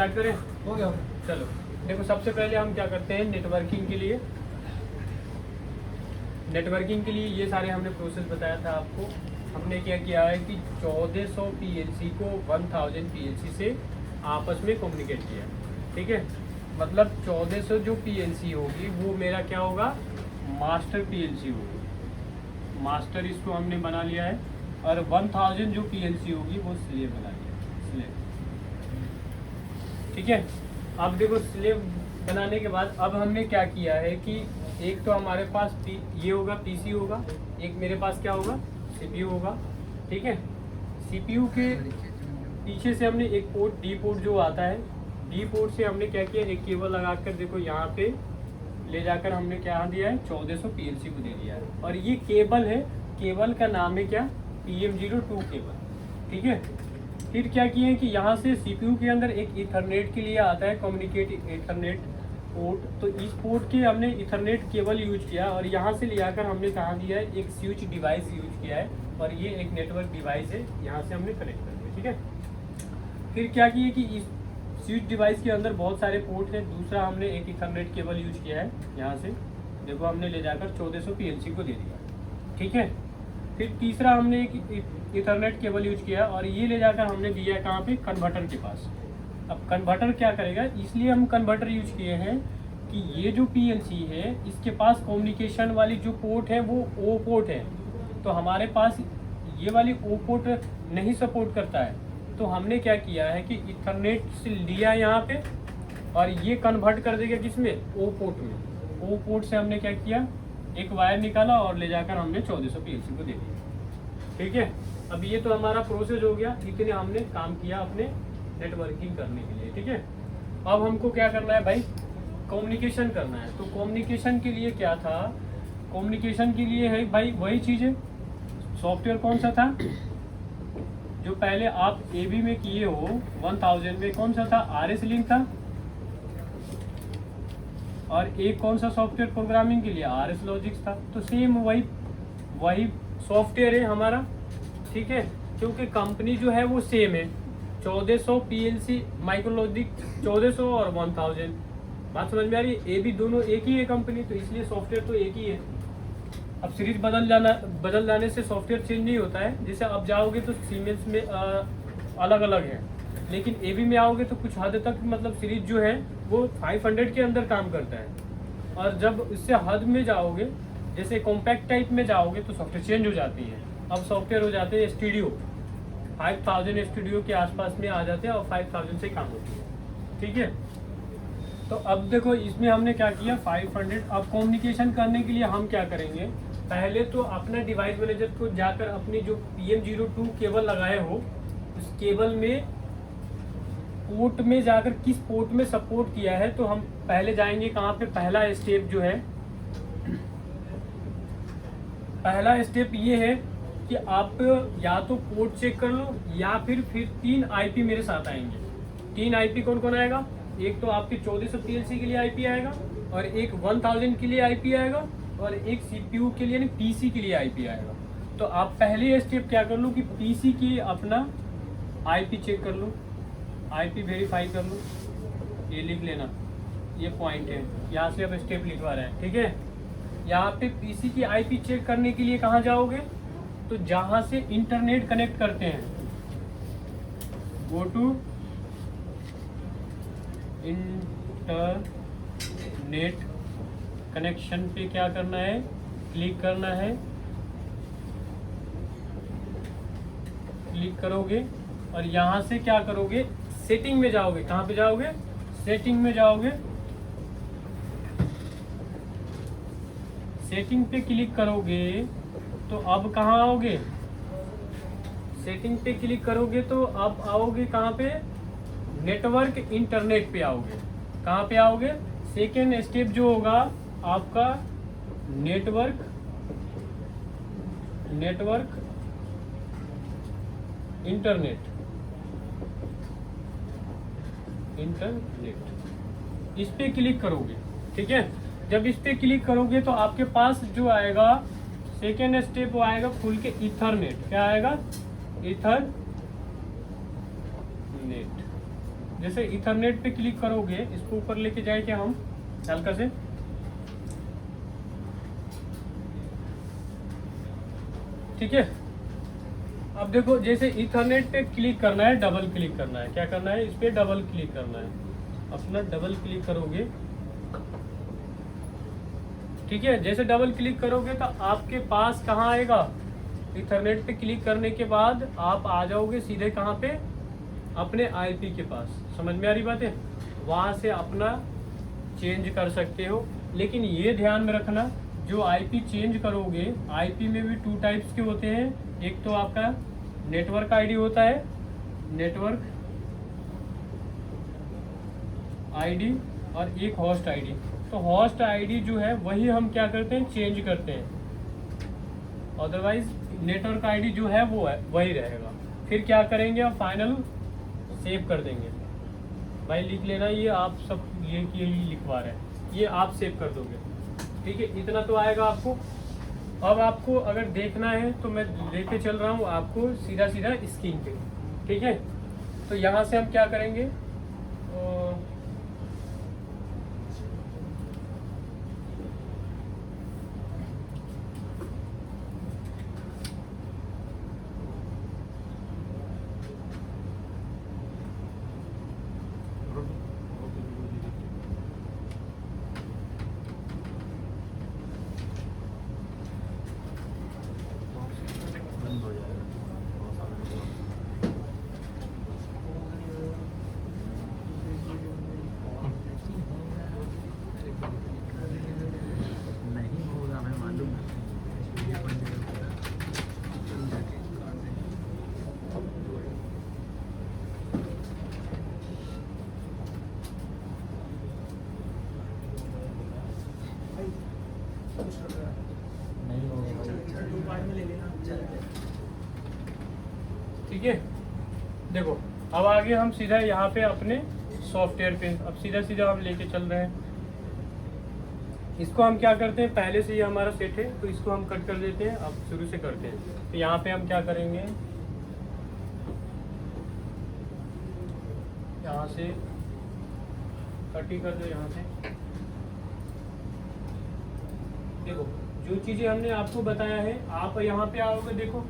Start करें? हो गया। चलो देखो, सबसे पहले हम क्या करते हैं नेटवर्किंग के लिए ये सारे हमने प्रोसेस बताया था आपको। हमने क्या किया है कि 1400 पीएलसी को 1000 पीएलसी से आपस में कम्युनिकेट किया, ठीक है। मतलब 1400 जो पीएलसी होगी वो मेरा क्या होगा, मास्टर पीएलसी होगी, मास्टर इसको हमने बना लिया है। और 1000 जो पीएलसी होगी वो स्लेव बना लिया, स्लेव, ठीक है। अब देखो स्लेव बनाने के बाद अब हमने क्या किया है कि एक तो हमारे पास ये होगा पीसी होगा, एक मेरे पास क्या होगा सीपीयू होगा, ठीक है। सीपीयू के पीछे से हमने एक पोर्ट डी पोर्ट जो आता है, डी पोर्ट से हमने क्या किया, एक केबल लगाकर देखो यहाँ पे ले जाकर हमने क्या दिया है 1400 पीएलसी को दे दिया है। और ये केबल है, केबल का नाम है क्या, PM02 केबल, ठीक है। फिर क्या किए हैं कि यहाँ से सीपीयू के अंदर एक इथरनेट के लिए आता है कम्युनिकेट इथरनेट पोर्ट, तो इस पोर्ट के हमने इथरनेट केबल यूज किया और यहाँ से ले आकर हमने कहाँ दिया है, एक स्विच डिवाइस यूज किया है और ये एक नेटवर्क डिवाइस है, यहाँ से हमने कनेक्ट कर दिया, ठीक है। फिर क्या किए कि इस स्विच डिवाइस के अंदर बहुत सारे पोर्ट हैं, दूसरा हमने एक इथरनेट केबल यूज किया है, यहाँ से देखो हमने ले जाकर 1400 पीएलसी को दे दिया, ठीक है। फिर तीसरा हमने एक इथरनेट केबल यूज किया और ये ले जाकर हमने दिया है कहाँ पे, कन्वर्टर के पास। अब कन्वर्टर क्या करेगा, इसलिए हम कन्वर्टर यूज किए हैं कि ये जो पीएलसी है इसके पास कम्युनिकेशन वाली जो पोर्ट है वो ओ पोर्ट है, तो हमारे पास ये वाली ओ पोर्ट नहीं सपोर्ट करता है। तो हमने क्या किया है कि इथरनेट से लिया यहाँ पे और ये कन्वर्ट कर देगा किसमें, ओ पोर्ट में। ओ पोर्ट से हमने क्या किया, एक वायर निकाला और ले जाकर हमने 1400 पीएलसी को दे दिया, ठीक है। अब ये तो हमारा प्रोसेस हो गया, इतने हमने काम किया अपने नेटवर्किंग करने के लिए, ठीक है। अब हमको क्या करना है भाई, कम्युनिकेशन करना है। तो कम्युनिकेशन के लिए क्या था, कम्युनिकेशन के लिए है भाई वही चीज़ है। सॉफ्टवेयर कौन सा था जो पहले आप एबी में किए हो 1000 में, कौन सा था, RS लिंक था। और एक कौन सा सॉफ्टवेयर प्रोग्रामिंग के लिए, RS लॉजिक्स था। तो सेम वही सॉफ्टवेयर है हमारा, ठीक है। क्योंकि कंपनी जो है वो सेम है, 1400 पीएलसी माइक्रोलॉजिक 1400 और 1000, बात समझ में आ रही है। ए भी दोनों एक ही है कंपनी, तो इसलिए सॉफ्टवेयर तो एक ही है। अब सीरीज बदल जाने से सॉफ्टवेयर चेंज नहीं होता है। जैसे अब जाओगे तो सीमेंस में अलग अलग है, लेकिन एबी में आओगे तो कुछ हद तक मतलब सीरीज जो है वो 500 के अंदर काम करता है। और जब इससे हद में जाओगे, जैसे कॉम्पैक्ट टाइप में जाओगे तो सॉफ्टवेयर चेंज हो जाती है। अब सॉफ्टवेयर हो जाते हैं स्टूडियो, 5000 स्टूडियो के आसपास में आ जाते हैं और 5000 से काम होती है, ठीक है। तो अब देखो इसमें हमने क्या किया 500। अब कम्युनिकेशन करने के लिए हम क्या करेंगे, पहले तो अपना डिवाइस मैनेजर को जाकर अपनी जो PM02 केबल लगाए हो उस केबल में पोर्ट में जाकर किस पोर्ट में सपोर्ट किया है, तो हम पहले जाएंगे कहाँ पे, पहला स्टेप जो है, पहला स्टेप ये है कि आप या तो पोर्ट चेक कर लो या फिर 3 IP मेरे साथ आएंगे। 3 IP कौन कौन आएगा, एक तो आपके 1400 पीएलसी के लिए IP आएगा और एक 1000 के लिए IP आएगा और एक CPU के लिए यानी PC के लिए IP आएगा। तो आप पहले स्टेप क्या कर लो कि PC की अपना IP चेक कर लो, IP वेरीफाई कर लो, ये लिख लेना, ये पॉइंट है, यहाँ से अब स्टेप लिखवा रहे हैं, ठीक है। यहाँ पे PC की IP चेक करने के लिए कहाँ जाओगे, तो जहाँ से इंटरनेट कनेक्ट करते हैं, गो टू इंटरनेट कनेक्शन पे क्या करना है, क्लिक करना है। क्लिक करोगे और यहाँ से क्या करोगे, सेटिंग में जाओगे। कहाँ पे जाओगे, सेटिंग में जाओगे। सेटिंग पे क्लिक करोगे तो अब कहाँ आओगे, सेटिंग पे क्लिक करोगे तो अब आओगे कहाँ पे, नेटवर्क इंटरनेट पे आओगे। कहाँ पे आओगे, सेकेंड स्टेप जो होगा आपका नेटवर्क इंटरनेट, इस पे क्लिक करोगे, ठीक है। जब इस पे क्लिक करोगे तो आपके पास जो आएगा सेकेंड स्टेप वो आएगा खुल के इथरनेट। क्या आएगा, इथरनेट, जैसे इथरनेट पे क्लिक करोगे, इसको ऊपर लेके जाए क्या हम हल्का से, ठीक है। अब देखो जैसे इथरनेट पे क्लिक करना है, डबल क्लिक करना है, क्या करना है, इस पे डबल क्लिक करना है, अपना डबल क्लिक करोगे, ठीक है। जैसे डबल क्लिक करोगे तो आपके पास कहाँ आएगा, इथरनेट पे क्लिक करने के बाद आप आ जाओगे सीधे कहाँ पे, अपने आईपी के पास। समझ में आ रही बात है, वहाँ से अपना चेंज कर सकते हो। लेकिन ये ध्यान में रखना, जो आईपी चेंज करोगे, आईपी में भी 2 टाइप्स के होते हैं। एक तो आपका नेटवर्क आईडी होता है, नेटवर्क आईडी, और एक होस्ट आईडी। तो होस्ट आईडी जो है वही हम क्या करते हैं, चेंज करते हैं। अदरवाइज नेटवर्क आईडी जो है वो है वही रहेगा। फिर क्या करेंगे, आप फाइनल सेव कर देंगे। भाई लिख लेना, ये आप सब ये लिखवा रहे हैं, ये आप सेव कर दोगे, ठीक है। इतना तो आएगा आपको। अब आपको अगर देखना है तो मैं लेके चल रहा हूँ आपको सीधा सीधा स्क्रीन पे, ठीक है। तो यहाँ से हम क्या करेंगे, ठीक है। देखो अब आगे हम सीधा यहाँ पे अपने सॉफ्टवेयर पे अब सीधा सीधा हम लेके चल रहे हैं। इसको हम क्या करते हैं, पहले से ही हमारा सेट है तो इसको हम कट कर देते हैं। अब शुरू से करते हैं। तो यहाँ पे हम क्या करेंगे, यहाँ से कट ही कर दो। यहाँ से देखो जो चीज़ें हमने आपको बताया है, आप यहाँ पे आओगे, देखो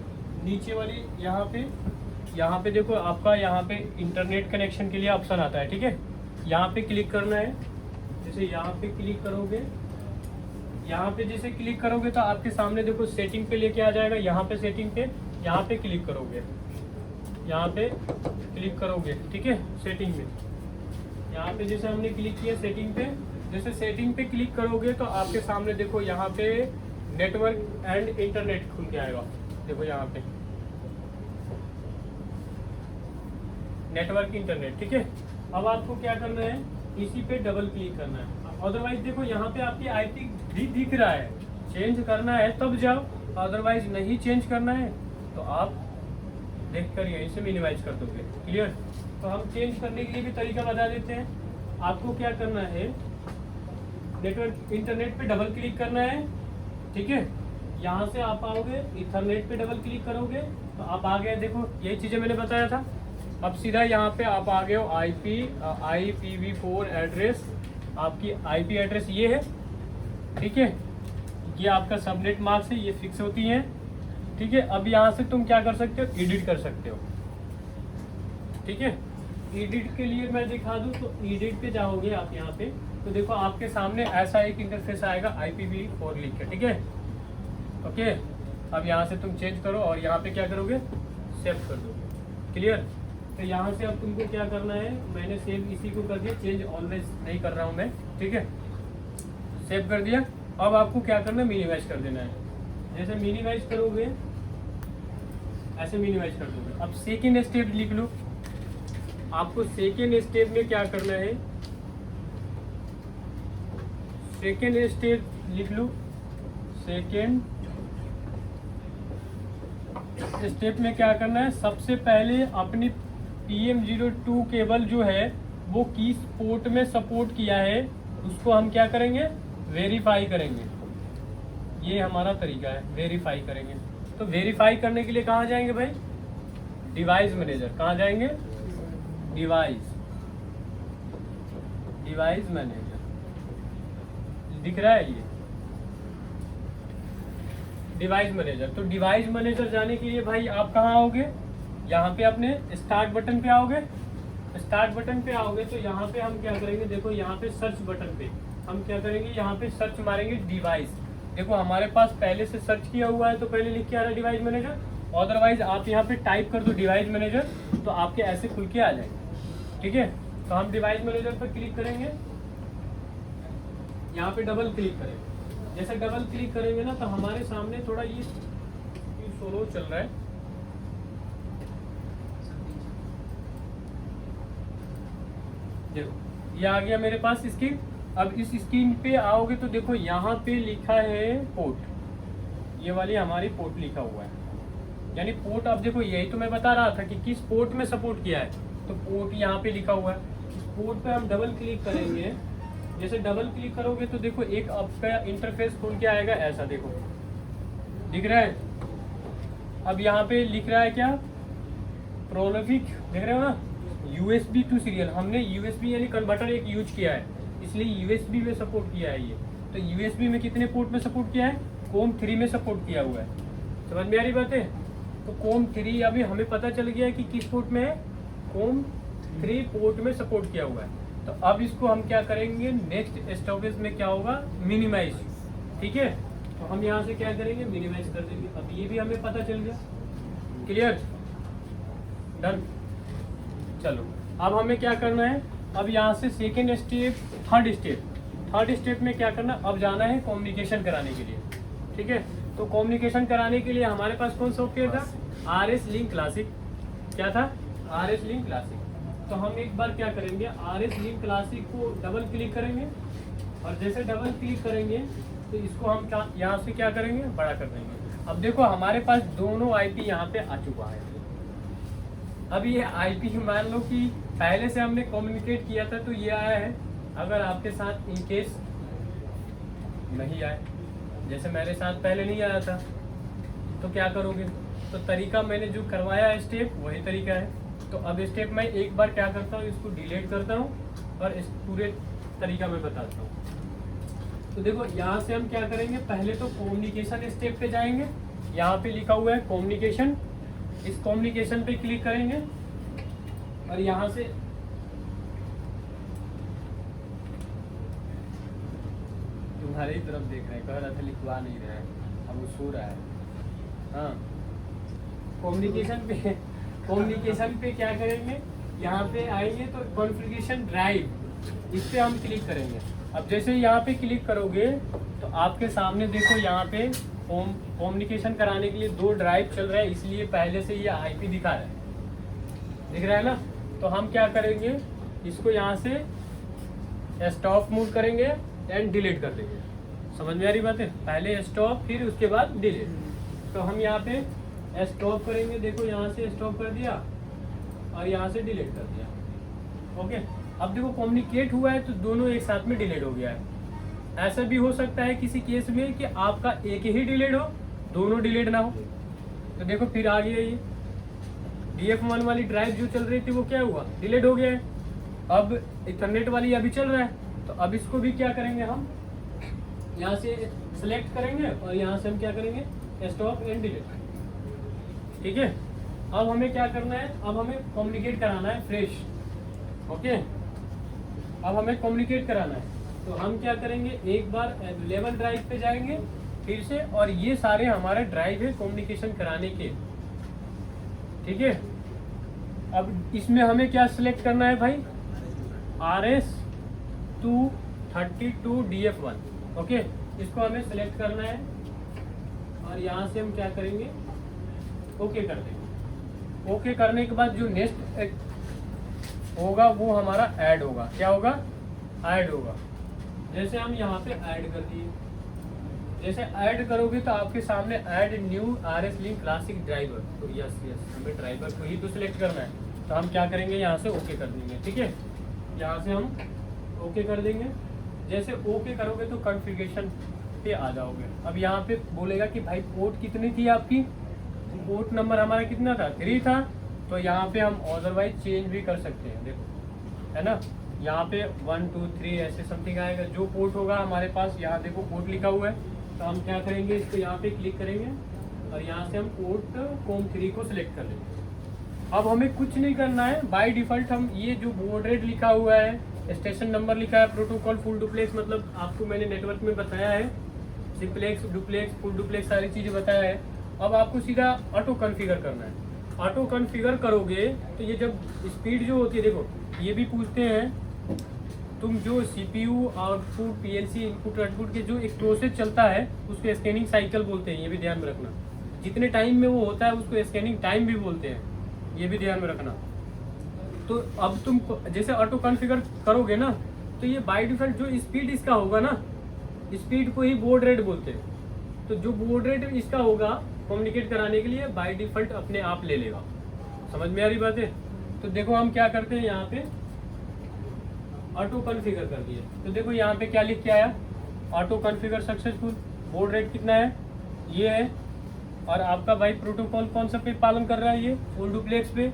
नीचे वाली यहाँ पे देखो आपका यहाँ पे इंटरनेट कनेक्शन के लिए ऑप्शन आता है, ठीक है। यहाँ पे क्लिक करना है। जैसे यहाँ पे क्लिक करोगे, यहाँ पे जैसे क्लिक करोगे तो आपके सामने देखो सेटिंग पे लेके आ जाएगा। यहाँ पे सेटिंग पे यहाँ पे क्लिक करोगे, यहाँ पे क्लिक करोगे, ठीक है। सेटिंग में यहाँ पे जैसे हमने क्लिक किया सेटिंग पे, जैसे सेटिंग पे क्लिक करोगे तो आपके सामने देखो यहाँ पे नेटवर्क एंड इंटरनेट खुल के आएगा। देखो यहाँ पे नेटवर्क इंटरनेट, ठीक है। अब आपको क्या करना है, इसी पे डबल क्लिक करना है। अदरवाइज देखो यहाँ पे आपकी आईपी भी दिख रहा है, चेंज करना है तब जाओ, अदरवाइज नहीं चेंज करना है तो आप देख कर यहीं से मिनिमाइज कर दोगे। क्लियर। तो हम चेंज करने के लिए भी तरीका बता देते हैं। आपको क्या करना है, नेटवर्क इंटरनेट पे डबल क्लिक करना है, ठीक है। यहाँ से आप आओगे, इथरनेट पे डबल क्लिक करोगे तो आप आ गए। देखो यही चीज़ें मैंने बताया था। अब सीधा यहाँ पे आप आ गए हो IPv4 एड्रेस, आपकी IP एड्रेस ये है, ठीक है। ये आपका सबनेट मार्क्स है, ये फिक्स होती हैं, ठीक है। अब यहाँ से तुम क्या कर सकते हो, एडिट कर सकते हो, ठीक है। एडिट के लिए मैं दिखा दूँ तो एडिट पे जाओगे आप यहाँ पे, तो देखो आपके सामने ऐसा एक इंटरफेस आएगा IPv4 लिख के, ठीक है। ओके, अब यहाँ से तुम चेंज करो और यहाँ पे क्या करोगे, सेव कर दोगे। क्लियर। तो यहाँ से अब तुमको क्या करना है, मैंने सेव इसी को कर दिया, चेंज ऑलवेज नहीं कर रहा हूँ मैं, ठीक है। सेव कर दिया। अब आपको क्या करना है, मिनिमाइज कर देना है। जैसे मिनिमाइज करोगे ऐसे मिनिमाइज कर दोगे। अब सेकेंड स्टेप लिख लो। आपको सेकेंड स्टेप में क्या करना है, सेकेंड स्टेप लिख लो। सेकेंड स्टेप में क्या करना है, सबसे पहले अपनी PM02 केबल जो है वो किस पोर्ट में सपोर्ट किया है उसको हम क्या करेंगे, वेरीफाई करेंगे। ये हमारा तरीका है, वेरीफाई करेंगे। तो वेरीफाई करने के लिए कहाँ जाएंगे भाई, डिवाइस मैनेजर। कहाँ जाएंगे, डिवाइस, डिवाइस मैनेजर दिख रहा है ये डिवाइस मैनेजर। तो डिवाइस मैनेजर जाने के लिए भाई आप कहाँ आओगे, यहाँ पे अपने स्टार्ट बटन पे आओगे। स्टार्ट बटन पे आओगे तो यहाँ पे हम क्या करेंगे, देखो यहाँ पे सर्च बटन पे हम क्या करेंगे, यहाँ पे सर्च मारेंगे डिवाइस। देखो हमारे पास पहले से सर्च किया हुआ है तो पहले लिख के आ रहा है डिवाइस मैनेजर, अदरवाइज आप यहाँ पे टाइप कर दो डिवाइस मैनेजर तो आपके ऐसे खुल के आ जाएंगे। ठीक है, तो हम डिवाइस मैनेजर पर क्लिक करेंगे, यहाँ पे डबल क्लिक करेंगे। जैसे डबल क्लिक करेंगे ना तो हमारे सामने थोड़ा ये स्लो चल रहा है, देखो ये आ गया मेरे पास स्क्रीन। अब इस स्क्रीन पे आओगे तो देखो यहाँ पे लिखा है पोर्ट, ये वाली हमारी पोर्ट लिखा हुआ है, यानी पोर्ट। अब देखो यही तो मैं बता रहा था कि किस पोर्ट में सपोर्ट किया है, तो पोर्ट यहाँ पे लिखा हुआ है। इस पोर्ट पे हम डबल क्लिक करेंगे, जैसे डबल क्लिक करोगे तो देखो एक आपका इंटरफेस खुल के आएगा, ऐसा देखो दिख रहा है। अब यहाँ पे लिख रहा है क्या, प्रोलिफिक, देख रहे हो ना, USB टू सीरियल। हमने USB यानी कन्वर्टर एक यूज किया है, इसलिए USB में सपोर्ट किया है ये। तो USB में कितने पोर्ट में सपोर्ट किया है, COM 3 में सपोर्ट किया हुआ है। समझ में आ रही बात है। तो COM 3 अभी हमें पता चल गया है कि किस पोर्ट में है, COM 3 पोर्ट में सपोर्ट किया हुआ है। तो अब इसको हम क्या करेंगे, नेक्स्ट स्टॉपेज में क्या होगा, मिनिमाइज। ठीक है, तो हम यहाँ से क्या करेंगे, मिनिमाइज कर देंगे। अब ये भी हमें पता चल गया, क्लियर, डन। चलो अब हमें क्या करना है, अब यहाँ से सेकेंड स्टेप, थर्ड स्टेप में क्या करना, अब जाना है कम्युनिकेशन कराने के लिए। ठीक है, तो कम्युनिकेशन कराने के लिए हमारे पास कौन सॉफ्टवेयर था, RS लिंक क्लासिक। क्या था, RS लिंक क्लासिक। तो हम एक बार क्या करेंगे, RS लिंक क्लासिक को डबल क्लिक करेंगे, और जैसे डबल क्लिक करेंगे तो इसको हम क्या यहाँ से क्या करेंगे, बड़ा कर देंगे। अब देखो हमारे पास दोनों IP यहाँ पे आ चुका है। अब ये IP मान लो कि पहले से हमने कम्युनिकेट किया था तो ये आया है। अगर आपके साथ इन केस नहीं आए, जैसे मेरे साथ पहले नहीं आया था, तो क्या करोगे, तो तरीका मैंने जो करवाया है स्टेप वही तरीका है। तो अब स्टेप मैं एक बार क्या करता हूँ, इसको डिलीट करता हूँ और इस पूरे तरीका में बताता हूँ। तो देखो यहाँ से हम क्या करेंगे, पहले तो कम्युनिकेशन स्टेप पे जाएंगे, यहाँ पे लिखा हुआ है कम्युनिकेशन, इस कम्युनिकेशन पे क्लिक करेंगे और यहाँ से तुम्हारी ही तरफ देख रहे हैं, कह रहा था लिखवा नहीं रहा है, अब वो सो रहा है। हाँ, कम्युनिकेशन पे क्या करेंगे, यहाँ पे आएंगे तो कॉन्फ़िगरेशन ड्राइव, इस पे हम क्लिक करेंगे। अब जैसे यहाँ पे क्लिक करोगे तो आपके सामने देखो यहाँ पे कम्युनिकेशन कराने के लिए 2 ड्राइव चल रहा है, इसलिए पहले से ये IP दिखा रहा है, दिख रहा है ना। तो हम क्या करेंगे, इसको यहाँ से स्टॉप मूव करेंगे एंड डिलीट कर देंगे। समझ में आ रही बात है, पहले स्टॉप फिर उसके बाद डिलीट। तो हम यहाँ पे स्टॉप करेंगे, देखो यहाँ से स्टॉप कर दिया और यहाँ से डिलीट कर दिया। ओके, अब देखो कम्युनिकेट हुआ है तो दोनों एक साथ में डिलीट हो गया है। ऐसा भी हो सकता है किसी केस में कि आपका एक ही डिलीट हो, दोनों डिलीट ना हो। तो देखो फिर आ गया ये DF1 वाली ड्राइव जो चल रही थी वो क्या हुआ, डिलीट हो गया है। अब इथरनेट वाली अभी चल रहा है, तो अब इसको भी क्या करेंगे, हम यहाँ से सिलेक्ट करेंगे और यहाँ से हम क्या करेंगे, स्टॉप एंड डिलीट। ठीक है, अब हमें क्या करना है, अब हमें कम्युनिकेट कराना है फ्रेश। ओके, अब हमें कम्युनिकेट कराना है तो हम क्या करेंगे, एक बार अवेलेबल ड्राइव पे जाएंगे फिर से, और ये सारे हमारे ड्राइव है कम्युनिकेशन कराने के। ठीक है, अब इसमें हमें क्या सिलेक्ट करना है भाई, RS 232 DF1। ओके, इसको हमें सिलेक्ट करना है और यहाँ से हम क्या करेंगे, ओके कर देंगे। ओके करने के बाद जो नेक्स्ट होगा वो हमारा ऐड होगा। क्या होगा, ऐड होगा। जैसे हम यहाँ पे ऐड कर दिए, जैसे ऐड करोगे तो आपके सामने add new RS link classic driver. तो यस हमें ड्राइवर को ही तो सिलेक्ट करना है, तो हम क्या करेंगे, यहाँ से ओके कर देंगे। ठीक है, यहाँ से हम ओके कर देंगे। जैसे ओके करोगे तो कॉन्फ़िगरेशन पे आ जाओगे। अब यहाँ पे बोलेगा कि भाई पोर्ट कितनी थी आपकी, पोर्ट नंबर हमारा कितना था, 3 था। तो यहाँ पे हम अदरवाइज चेंज भी कर सकते हैं, देखो है ना, यहाँ पे 1 2 3 ऐसे समथिंग आएगा। जो पोर्ट होगा हमारे पास, यहाँ देखो पोर्ट लिखा हुआ है, तो हम क्या करेंगे, इसको यहाँ पे क्लिक करेंगे और यहाँ से हम पोर्ट COM3 को सिलेक्ट कर लेंगे। अब हमें कुछ नहीं करना है, बाय डिफ़ॉल्ट हम ये जो बोर्ड रेट लिखा हुआ है, स्टेशन नंबर लिखा है, प्रोटोकॉल फुल डुप्लेक्स, मतलब आपको मैंने नेटवर्क में बताया है, सिंप्लेक्स डुप्लेक्स फुल डुप्लेक्स सारी चीज़ें बताया है। अब आपको सीधा ऑटो कॉन्फ़िगर करना है। ऑटो कॉन्फ़िगर करोगे तो ये जब स्पीड जो होती है, देखो ये भी पूछते हैं तुम जो CPU output PLC input output के जो एक प्रोसेस चलता है उसको स्कैनिंग साइकिल बोलते हैं, ये भी ध्यान में रखना। जितने टाइम में वो होता है उसको स्कैनिंग टाइम भी बोलते हैं, ये भी ध्यान में रखना। तो अब तुम जैसे ऑटो कॉन्फ़िगर करोगे ना, तो ये बाय डिफ़ॉल्ट जो स्पीड इसका होगा ना, स्पीड को ही बोर्ड रेट बोलते हैं। तो जो बोर्ड रेट इसका होगा कम्युनिकेट कराने के लिए बाय डिफ़ॉल्ट अपने आप ले लेगा। समझ में आ रही बात है? तो देखो हम क्या करते हैं, यहाँ पे ऑटो कॉन्फ़िगर कर दिए। तो देखो यहाँ पे क्या लिख के आया, auto configure successful, board rate कितना है, ये है, और आपका भाई प्रोटोकॉल कौन सा पे पालन कर रहा है, ये फुल डुप्लेक्स पे।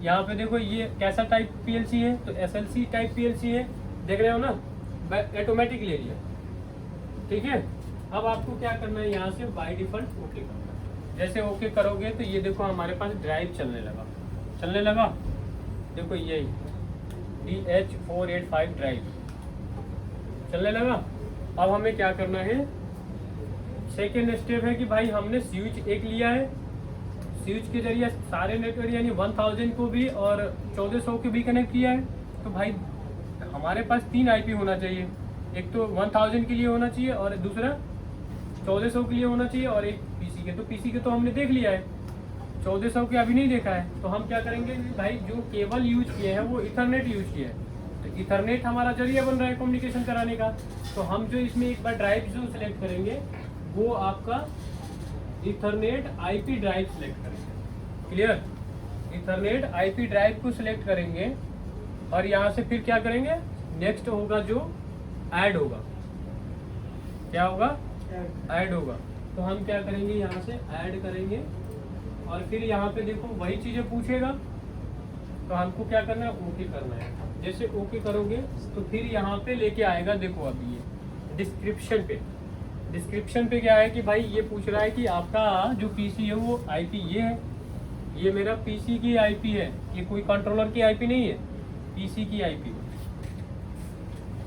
यहाँ पे देखो ये कैसा टाइप PLC है, तो SLC टाइप PLC है, देख रहे हो ना, ऑटोमेटिक ले लिया। ठीक है, अब आपको क्या करना है, यहाँ से बाय डिफ़ॉल्ट ओके करना है। जैसे ओके करोगे तो ये देखो हमारे पास ड्राइव चलने लगा, देखो यही DH485 ड्राइव चलने लगा। अब हमें क्या करना है, सेकेंड स्टेप है कि भाई हमने स्विच एक लिया है, स्विच के जरिए सारे नेटवर्क यानी 1000 को भी और 1400 को भी कनेक्ट किया है। तो भाई हमारे पास 3 IP होना चाहिए, एक तो 1000 के लिए होना चाहिए और दूसरा 1400 के लिए होना चाहिए और एक PC के। तो PC के तो हमने देख लिया है, 1400 के अभी नहीं देखा है। तो हम क्या करेंगे भाई, जो केबल यूज किए हैं वो इथरनेट यूज किया है, तो इथरनेट हमारा जरिया बन रहा है कम्युनिकेशन कराने का। तो हम जो इसमें एक बार ड्राइव जो सिलेक्ट करेंगे वो आपका इथरनेट IP ड्राइव सिलेक्ट करेंगे। क्लियर, इथरनेट IP ड्राइव को सिलेक्ट करेंगे और यहाँ से फिर क्या करेंगे, नेक्स्ट होगा जो ऐड होगा, क्या होगा, ऐड होगा। तो हम क्या करेंगे, यहाँ से ऐड करेंगे और फिर यहाँ पे देखो वही चीज़ें पूछेगा, तो हमको क्या करना है, ओके करना है। जैसे ओके करोगे तो फिर यहाँ पे लेके आएगा, देखो अभी ये डिस्क्रिप्शन पे क्या है कि भाई ये पूछ रहा है कि आपका जो PC है वो IP ये है, ये मेरा PC की IP है, ये कोई कंट्रोलर की IP नहीं है, PC की IP।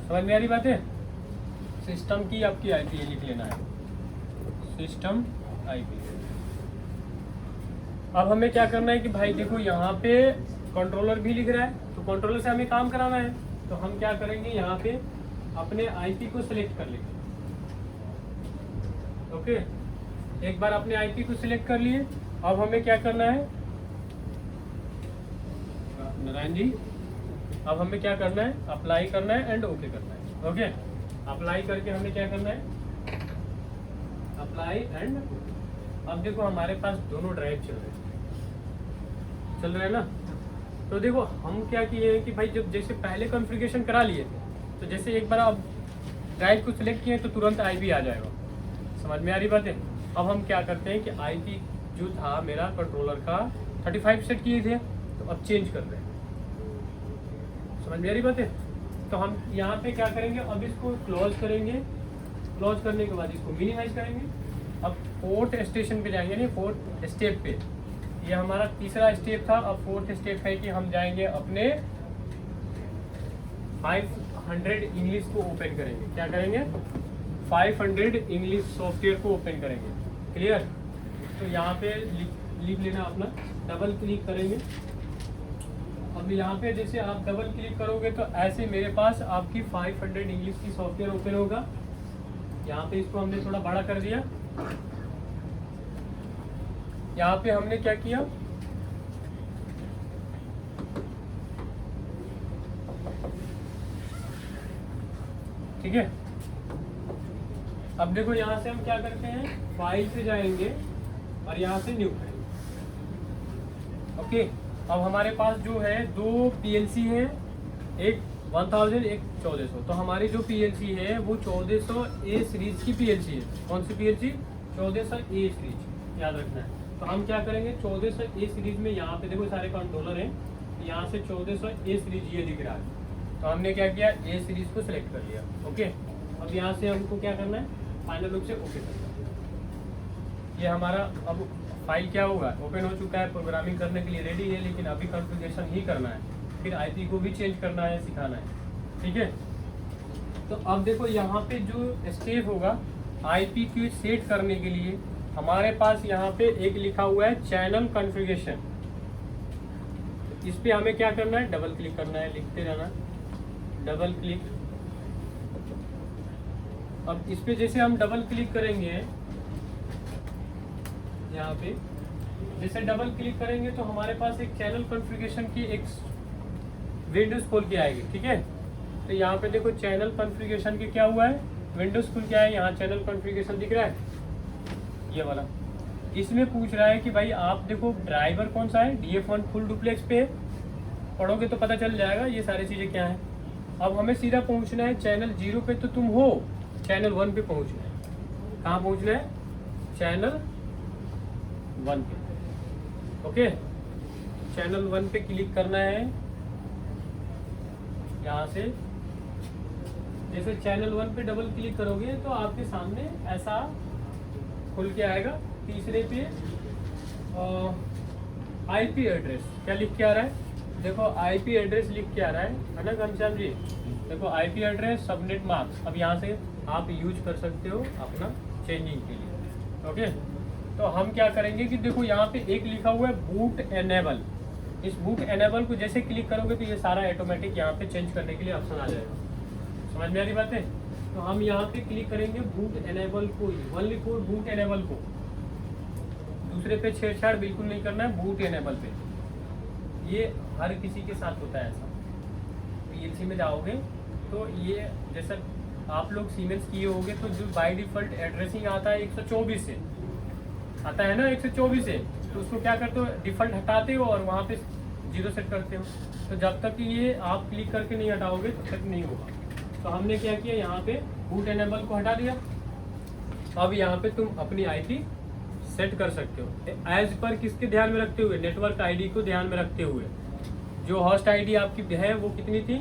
समझ में आ रही बात है? सिस्टम की आपकी IP ये लिख लेना है, सिस्टम IP। अब हमें क्या करना है कि भाई देखो यहाँ पे कंट्रोलर भी लिख रहा है, तो कंट्रोलर से हमें काम कराना है। तो हम क्या करेंगे, यहाँ पे अपने IP को सिलेक्ट कर लेंगे। ओके, एक बार अपने IP को सिलेक्ट कर लिए। अब हमें क्या करना है नारायण जी, अब हमें क्या करना है, अप्लाई करना है एंड ओके करना है। ओके, अप्लाई करके हमें क्या करना है, अप्लाई एंड। अब देखो हमारे पास दोनों ड्राइव चल रहे हैं ना। तो देखो हम क्या किए हैं कि भाई जब जैसे पहले कॉन्फ़िगरेशन करा लिए थे, तो जैसे एक बार आप ड्राइव को सिलेक्ट किए तो तुरंत IP आ जाएगा। समझ में आ रही बात है? अब हम क्या करते हैं कि IP जो था मेरा कंट्रोलर का 35 सेट किए थे, तो अब चेंज कर रहे हैं। समझ में आ रही बात है? तो हम यहाँ पे क्या करेंगे, अब इसको क्लोज करेंगे, क्लोज करने के बाद इसको मिनिमाइज करेंगे। अब 4th स्टेशन पे जाएंगे, नहीं 4th स्टेप पे, ये हमारा तीसरा स्टेप था। अब 4th स्टेप है कि हम जाएंगे अपने 500 इंग्लिश को ओपन करेंगे। क्या करेंगे, 500 इंग्लिश सॉफ्टवेयर को ओपन करेंगे। क्लियर, तो यहाँ पे लिख लेना अपना, डबल क्लिक करेंगे। अब यहाँ पे जैसे आप डबल क्लिक करोगे तो ऐसे मेरे पास आपकी 500 इंग्लिश की सॉफ्टवेयर ओपन होगा। यहाँ पे इसको हमने थोड़ा बड़ा कर दिया। यहाँ पे हमने क्या किया, ठीक है। अब देखो यहाँ से हम क्या करते हैं, फाइल पे जाएंगे और यहाँ से न्यू करेंगे। ओके, अब हमारे पास जो है 2 PLC है, एक 1000 एक 1400। तो हमारी जो PLC है वो 1400A सीरीज की PLC है। कौन सी PLC, 1400A सीरीज, याद रखना है। तो हम क्या करेंगे, 1400A सीरीज में यहाँ पे देखो सारे कंट्रोलर हैं, यहाँ से 1400A सीरीज ये दिख रहा है। तो हमने क्या किया, ए सीरीज को सिलेक्ट कर लिया। ओके, अब यहाँ से हमको क्या करना है, फाइनल रूप से ओके करना है। ये हमारा अब फाइल क्या होगा, ओपन हो चुका है, प्रोग्रामिंग करने के लिए रेडी है, लेकिन अभी कॉन्फ़िगरेशन ही करना है, फिर आईपी को भी चेंज करना है, सिखाना है। ठीक है, तो अब देखो यहाँ पे जो स्टेप होगा आईपी को सेट करने के लिए, हमारे पास यहाँ पे एक लिखा हुआ है चैनल कॉन्फ़िगरेशन। इस पे हमें क्या करना है, डबल क्लिक करना है, लिखते रहना, डबल क्लिक। अब इस पे जैसे हम डबल क्लिक करेंगे, यहाँ पे जैसे डबल क्लिक करेंगे तो हमारे पास एक चैनल कॉन्फ़िगरेशन की एक विंडोज खोल के आएगी। ठीक है, तो यहाँ पे देखो चैनल कॉन्फ़िगरेशन की क्या हुआ है, विंडोज खुल के आया, यहाँ चैनल कॉन्फ़िगरेशन दिख रहा है ये वाला। इसमें पूछ रहा है कि भाई आप देखो ड्राइवर कौन सा है, DF1 फुल डुप्लेक्स पे, पढ़ोगे तो पता चल जाएगा ये सारी चीज़ें क्या है। अब हमें सीधा पहुंचना है चैनल 0 पे, तो तुम हो चैनल 1 पे पहुंचना है। कहाँ पहुंचना है, चैनल 1 पे। ओके, चैनल 1 पे क्लिक करना है। यहाँ से जैसे चैनल 1 पे डबल क्लिक करोगे तो आपके सामने ऐसा खुल के आएगा। तीसरे पे आईपी एड्रेस क्या लिख के आ रहा है, देखो आईपी एड्रेस लिख के आ रहा है ना घनश्याम जी। देखो आईपी एड्रेस सबनेट मार्क्स, अब यहाँ से आप यूज कर सकते हो अपना चेंजिंग के लिए। ओके, तो हम क्या करेंगे कि देखो यहाँ पे एक लिखा हुआ है बूट एनेबल। इस बूट एनेबल को जैसे क्लिक करोगे तो ये सारा ऑटोमेटिक यहाँ पे चेंज करने के लिए ऑप्शन आ जाएगा। समझ में आ रही बात है, तो हम यहाँ पे क्लिक करेंगे बूट एनेबल को, ओनली फॉर बूट एनेबल को, दूसरे पे छेड़छाड़ बिल्कुल नहीं करना है, बूट एनेबल पे। ये हर किसी के साथ होता है ऐसा। PLC में जाओगे तो ये जैसा आप लोग सीमेंस किए होगे तो जो बाय डिफॉल्ट एड्रेसिंग आता है 124 से आता है ना, 124 से, तो उसको क्या करते हो, डिफॉल्ट हटाते हो और वहाँ पे 0 सेट करते हो। तो जब तक ये आप क्लिक करके नहीं हटाओगे तब तक नहीं होगा। तो हमने क्या किया, यहाँ पे बूट एनेबल को हटा दिया। अब यहाँ पे तुम अपनी आईपी सेट कर सकते हो एज पर किसके ध्यान में रखते हुए, नेटवर्क आईडी को ध्यान में रखते हुए। जो होस्ट आईडी आपकी है वो कितनी थी,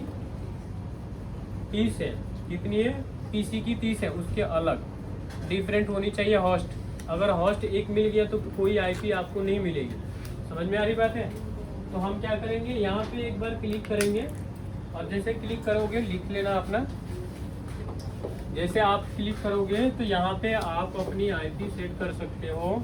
30 है, कितनी है, पीसी की 30 है, उसके अलग डिफरेंट होनी चाहिए होस्ट। अगर होस्ट एक मिल गया तो कोई आईपी आपको नहीं मिलेगी। समझ में आ रही बात है, तो हम क्या करेंगे, यहाँ पे एक बार क्लिक करेंगे और जैसे क्लिक करोगे लिख लेना अपना, जैसे आप क्लिक करोगे तो यहाँ पे आप अपनी आईपी सेट कर सकते हो।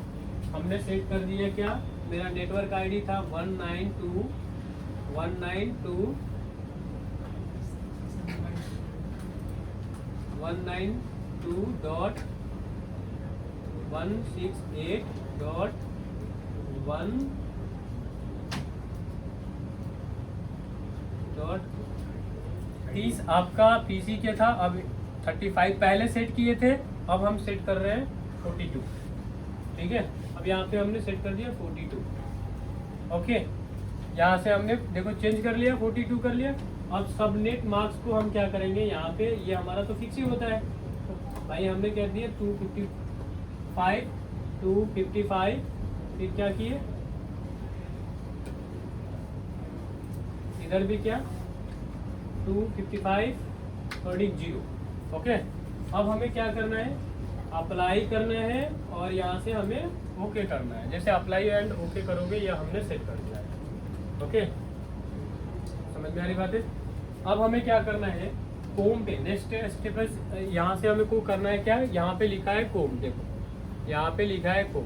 हमने सेट कर दिया क्या, मेरा नेटवर्क आईडी था 192.168.30 आपका पीसी के था। अब 35 पहले सेट किए थे, अब हम सेट कर रहे हैं 42। ठीक है, अब यहाँ पे हमने सेट कर दिया 42। ओके, यहाँ से हमने देखो चेंज कर लिया, 42 कर लिया। अब सबनेट मार्क्स को हम क्या करेंगे, यहाँ पे ये हमारा तो फिक्स ही होता है, तो भाई हमने कह दिया 255, फिर क्या किए, इधर भी क्या 255.0। ओके, अब हमें क्या करना है, अप्लाई करना है और यहाँ से हमें ओके करना है। जैसे अप्लाई एंड ओके करोगे या हमने सेट कर दिया है। ओके, समझ में आ रही बात है। अब हमें क्या करना है, कोम पे नेक्स्ट स्टेप है, यहाँ से हमें को करना है क्या, यहाँ पे लिखा है कोम, देखो यहाँ पे लिखा है कोम,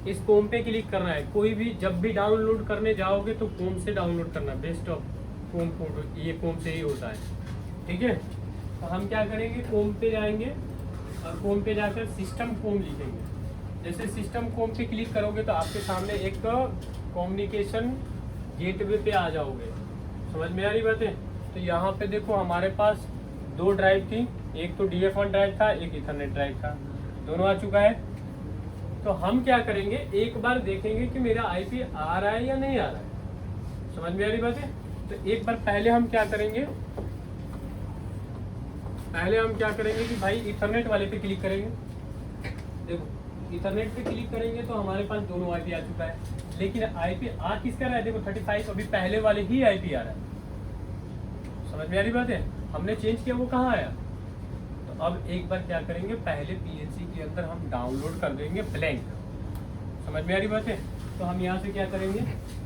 इस कोम पे क्लिक करना है। कोई भी जब भी डाउनलोड करने जाओगे तो कोम से डाउनलोड करना, बेस्ट ऑफ कोम फोटो, ये कोम से ही होता है। ठीक है, तो हम क्या करेंगे, कोम पे जाएंगे और कोम पे जाकर सिस्टम कोम लिखेंगे। जैसे सिस्टम कोम पे क्लिक करोगे तो आपके सामने एक कम्युनिकेशन गेटवे पे आ जाओगे। समझ में आ रही बात है, तो यहाँ पे देखो हमारे पास 2 ड्राइव थी, एक तो DF1 ड्राइव था, एक इथरनेट ड्राइव था, दोनों आ चुका है। तो हम क्या करेंगे, एक बार देखेंगे कि मेरा आईपी आ रहा है या नहीं आ रहा है। समझ में आ रही बात है, तो एक बार पहले हम क्या करेंगे, कि भाई इथरनेट वाले पे क्लिक करेंगे। देखो इथरनेट पे क्लिक करेंगे तो हमारे पास दोनों आईपी आ चुका है, लेकिन आईपी आ किसका रहा है, देखो 35 अभी पहले वाले ही आईपी आ रहा है। समझ में आ रही बात है? हमने चेंज किया वो कहाँ आया। तो अब एक बार क्या करेंगे, पहले पीएलसी के अंदर हम डाउनलोड कर देंगे ब्लैंक। समझ में आ रही बात है? तो हम यहाँ से क्या करेंगे,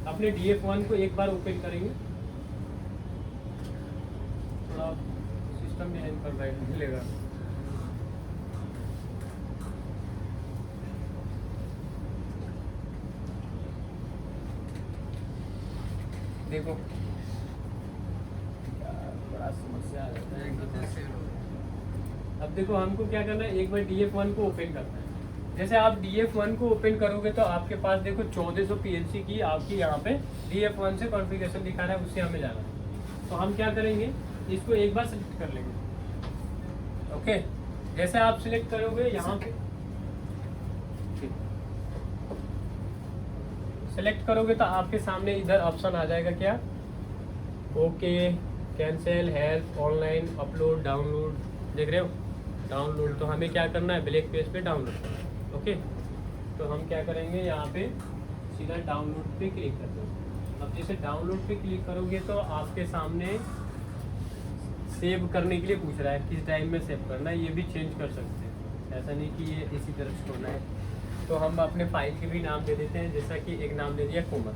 अपने DF1 को एक बार ओपन करेंगे। थोड़ा सिस्टम में हैंग कर रहा है, मिलेगा। देखो बड़ा समस्या आ जाता है। अब देखो हमको क्या करना है, एक बार DF1 को ओपन करना है। जैसे आप DF1 को ओपन करोगे तो आपके पास देखो 1400 PLC की आपकी यहाँ पे DF1 से कॉन्फ़िगरेशन दिखा रहा है, उससे हमें जाना है। तो हम क्या करेंगे, इसको एक बार सेलेक्ट कर लेंगे। ओके, जैसे आप सिलेक्ट करोगे यहाँ पे सेलेक्ट करोगे तो आपके सामने इधर ऑप्शन आ जाएगा क्या, okay, cancel, help, online, upload, download, देख रहे हो डाउनलोड। तो हमें क्या करना है, ब्लैक पेज पे डाउनलोड करना है। ओके, तो हम क्या करेंगे, यहाँ पे सीधा डाउनलोड पे क्लिक कर दो। अब जैसे डाउनलोड पे क्लिक करोगे तो आपके सामने सेव करने के लिए पूछ रहा है, किस टाइम में सेव करना है, ये भी चेंज कर सकते हैं, ऐसा नहीं कि ये इसी तरह छोड़ना है। तो हम अपने फाइल के भी नाम दे देते हैं, जैसा कि एक नाम दे दिया कोमल,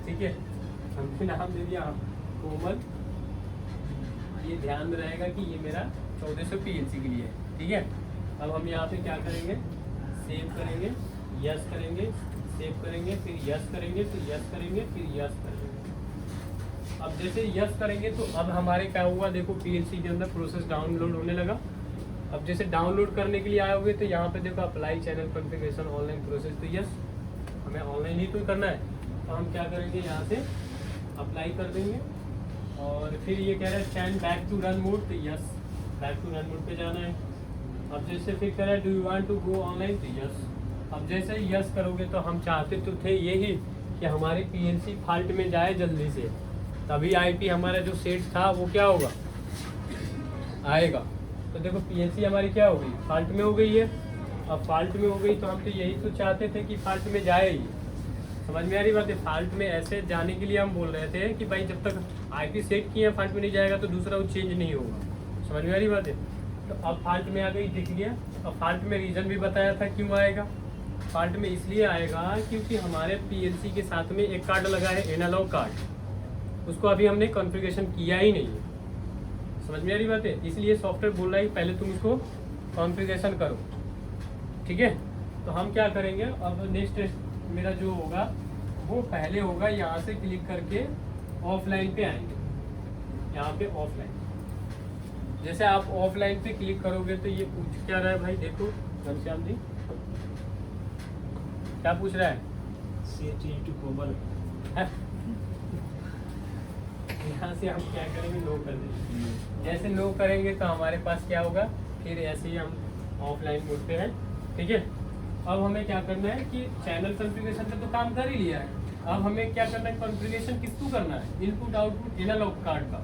ठीक है, हमने नाम दे दिया कोमल। ये ध्यान रहेगा कि ये मेरा 1400 PLC के लिए है, ठीक है। अब हम यहाँ पे क्या करेंगे, सेव करेंगे, यस करेंगे, सेव करेंगे, फिर यस करेंगे, फिर यस करेंगे, फिर यस करेंगे। अब जैसे यस करेंगे तो अब हमारे क्या हुआ, देखो PLC के अंदर प्रोसेस डाउनलोड होने लगा। अब जैसे डाउनलोड करने के लिए आए हुए तो यहाँ पे देखो apply channel configuration online process, तो यस, हमें ऑनलाइन ही तो करना है। तो हम क्या करेंगे, यहाँ से अप्लाई कर देंगे। और फिर ये कह रहा है stand back to run mode, तो yes, back to run mode पे जाना है। अब जैसे फिर कह रहा है do you want to go online, तो यस। अब जैसे यस करोगे तो हम चाहते तो थे यही कि हमारी PLC फॉल्ट में जाए जल्दी से, तभी IP हमारा जो सेट था वो क्या होगा, आएगा। तो देखो PLC हमारी क्या हो गई, फॉल्ट में हो गई है। अब फॉल्ट में हो गई तो हम तो यही तो चाहते थे कि फॉल्ट में जाए ही। समझ में आ रही बात है? फॉल्ट में ऐसे जाने के लिए हम बोल रहे थे कि भाई जब तक IP सेट किए फॉल्ट में नहीं जाएगा तो दूसरा वो चेंज नहीं होगा। समझ में आ रही बात है? तो अब फॉल्ट में आ गई, दिख गया। अब फॉल्ट में रीज़न भी बताया था क्यों आएगा। फॉल्ट में इसलिए आएगा क्योंकि हमारे PLC के साथ में एक कार्ड लगा है, एनालॉग कार्ड, उसको अभी हमने कॉन्फ़िगरेशन किया ही नहीं है। समझ में आ रही बात है? इसलिए सॉफ्टवेयर बोल रहा है पहले तुम इसको कॉन्फ़िगरेशन करो, ठीक है। तो हम क्या करेंगे, अब नेक्स्ट मेरा जो होगा वो पहले होगा, यहाँ से क्लिक करके ऑफलाइन पे आएंगे। यहाँ पे ऑफलाइन, जैसे आप ऑफलाइन पे क्लिक करोगे तो ये पूछ क्या रहा है भाई, देखो घनश्याम जी क्या पूछ रहा है, कोमल। यहाँ से हम क्या करेंगे, नो कर देंगे। जैसे नो करेंगे तो हमारे पास क्या होगा, फिर ऐसे ही हम ऑफलाइन मोड पे हैं, ठीक है। अब हमें क्या करना है कि चैनल कॉन्फ़िगरेशन पे तो काम कर ही लिया है, अब हमें क्या करना है, कॉन्फ़िगरेशन किसको करना है, इनपुट आउटपुट एनालॉग कार्ड का,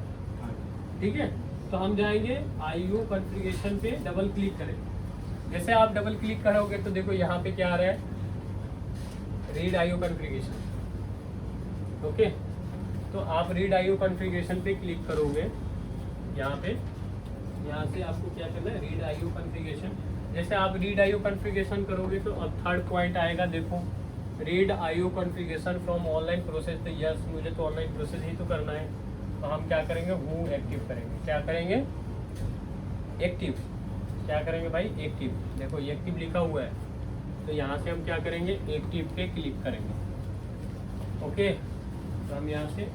ठीक है। तो हम जाएंगे IO कॉन्फ़िगरेशन पे, डबल क्लिक करें। जैसे आप डबल क्लिक करोगे तो देखो यहाँ पे क्या आ रहा है, रीड IO कॉन्फ़िगरेशन, ओके। तो आप रीड IO कॉन्फ़िगरेशन पे क्लिक करोगे, यहाँ पे, यहाँ से आपको क्या करना है, रीड IO कॉन्फ़िगरेशन। जैसे आप रीड IO कॉन्फ़िगरेशन करोगे तो अब थर्ड पॉइंट आएगा, देखो read IO configuration from online process, तो यस, मुझे तो ऑनलाइन प्रोसेस ही तो करना है। तो हम क्या करेंगे, वो एक्टिव करेंगे। क्या करेंगे, एक्टिव। क्या करेंगे भाई, एक्टिव। देखो ये एक्टिव लिखा हुआ है, तो यहाँ से हम क्या करेंगे, एक्टिव पे क्लिक करेंगे, ओके। तो हम यहाँ से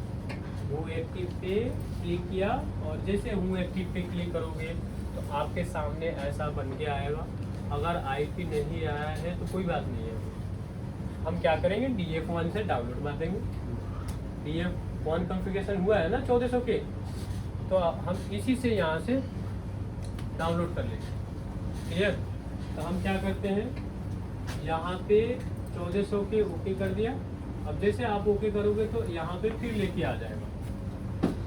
वो एक्टिव पे क्लिक किया, और जैसे वो एक्टिव पे क्लिक करोगे तो आपके सामने ऐसा बन के आएगा। अगर IP नहीं आया है तो कोई बात नहीं है, हम क्या करेंगे, DF1 से डाउनलोड मार देंगे। DF1 कॉन्फ़िगरेशन हुआ है ना 1400 के, तो हम इसी से यहाँ से डाउनलोड कर लेंगे, क्लियर। तो हम क्या करते हैं, यहाँ पे 1400 के ओके कर दिया। अब जैसे आप ओके करोगे तो यहाँ पे फिर लेके आ जाएगा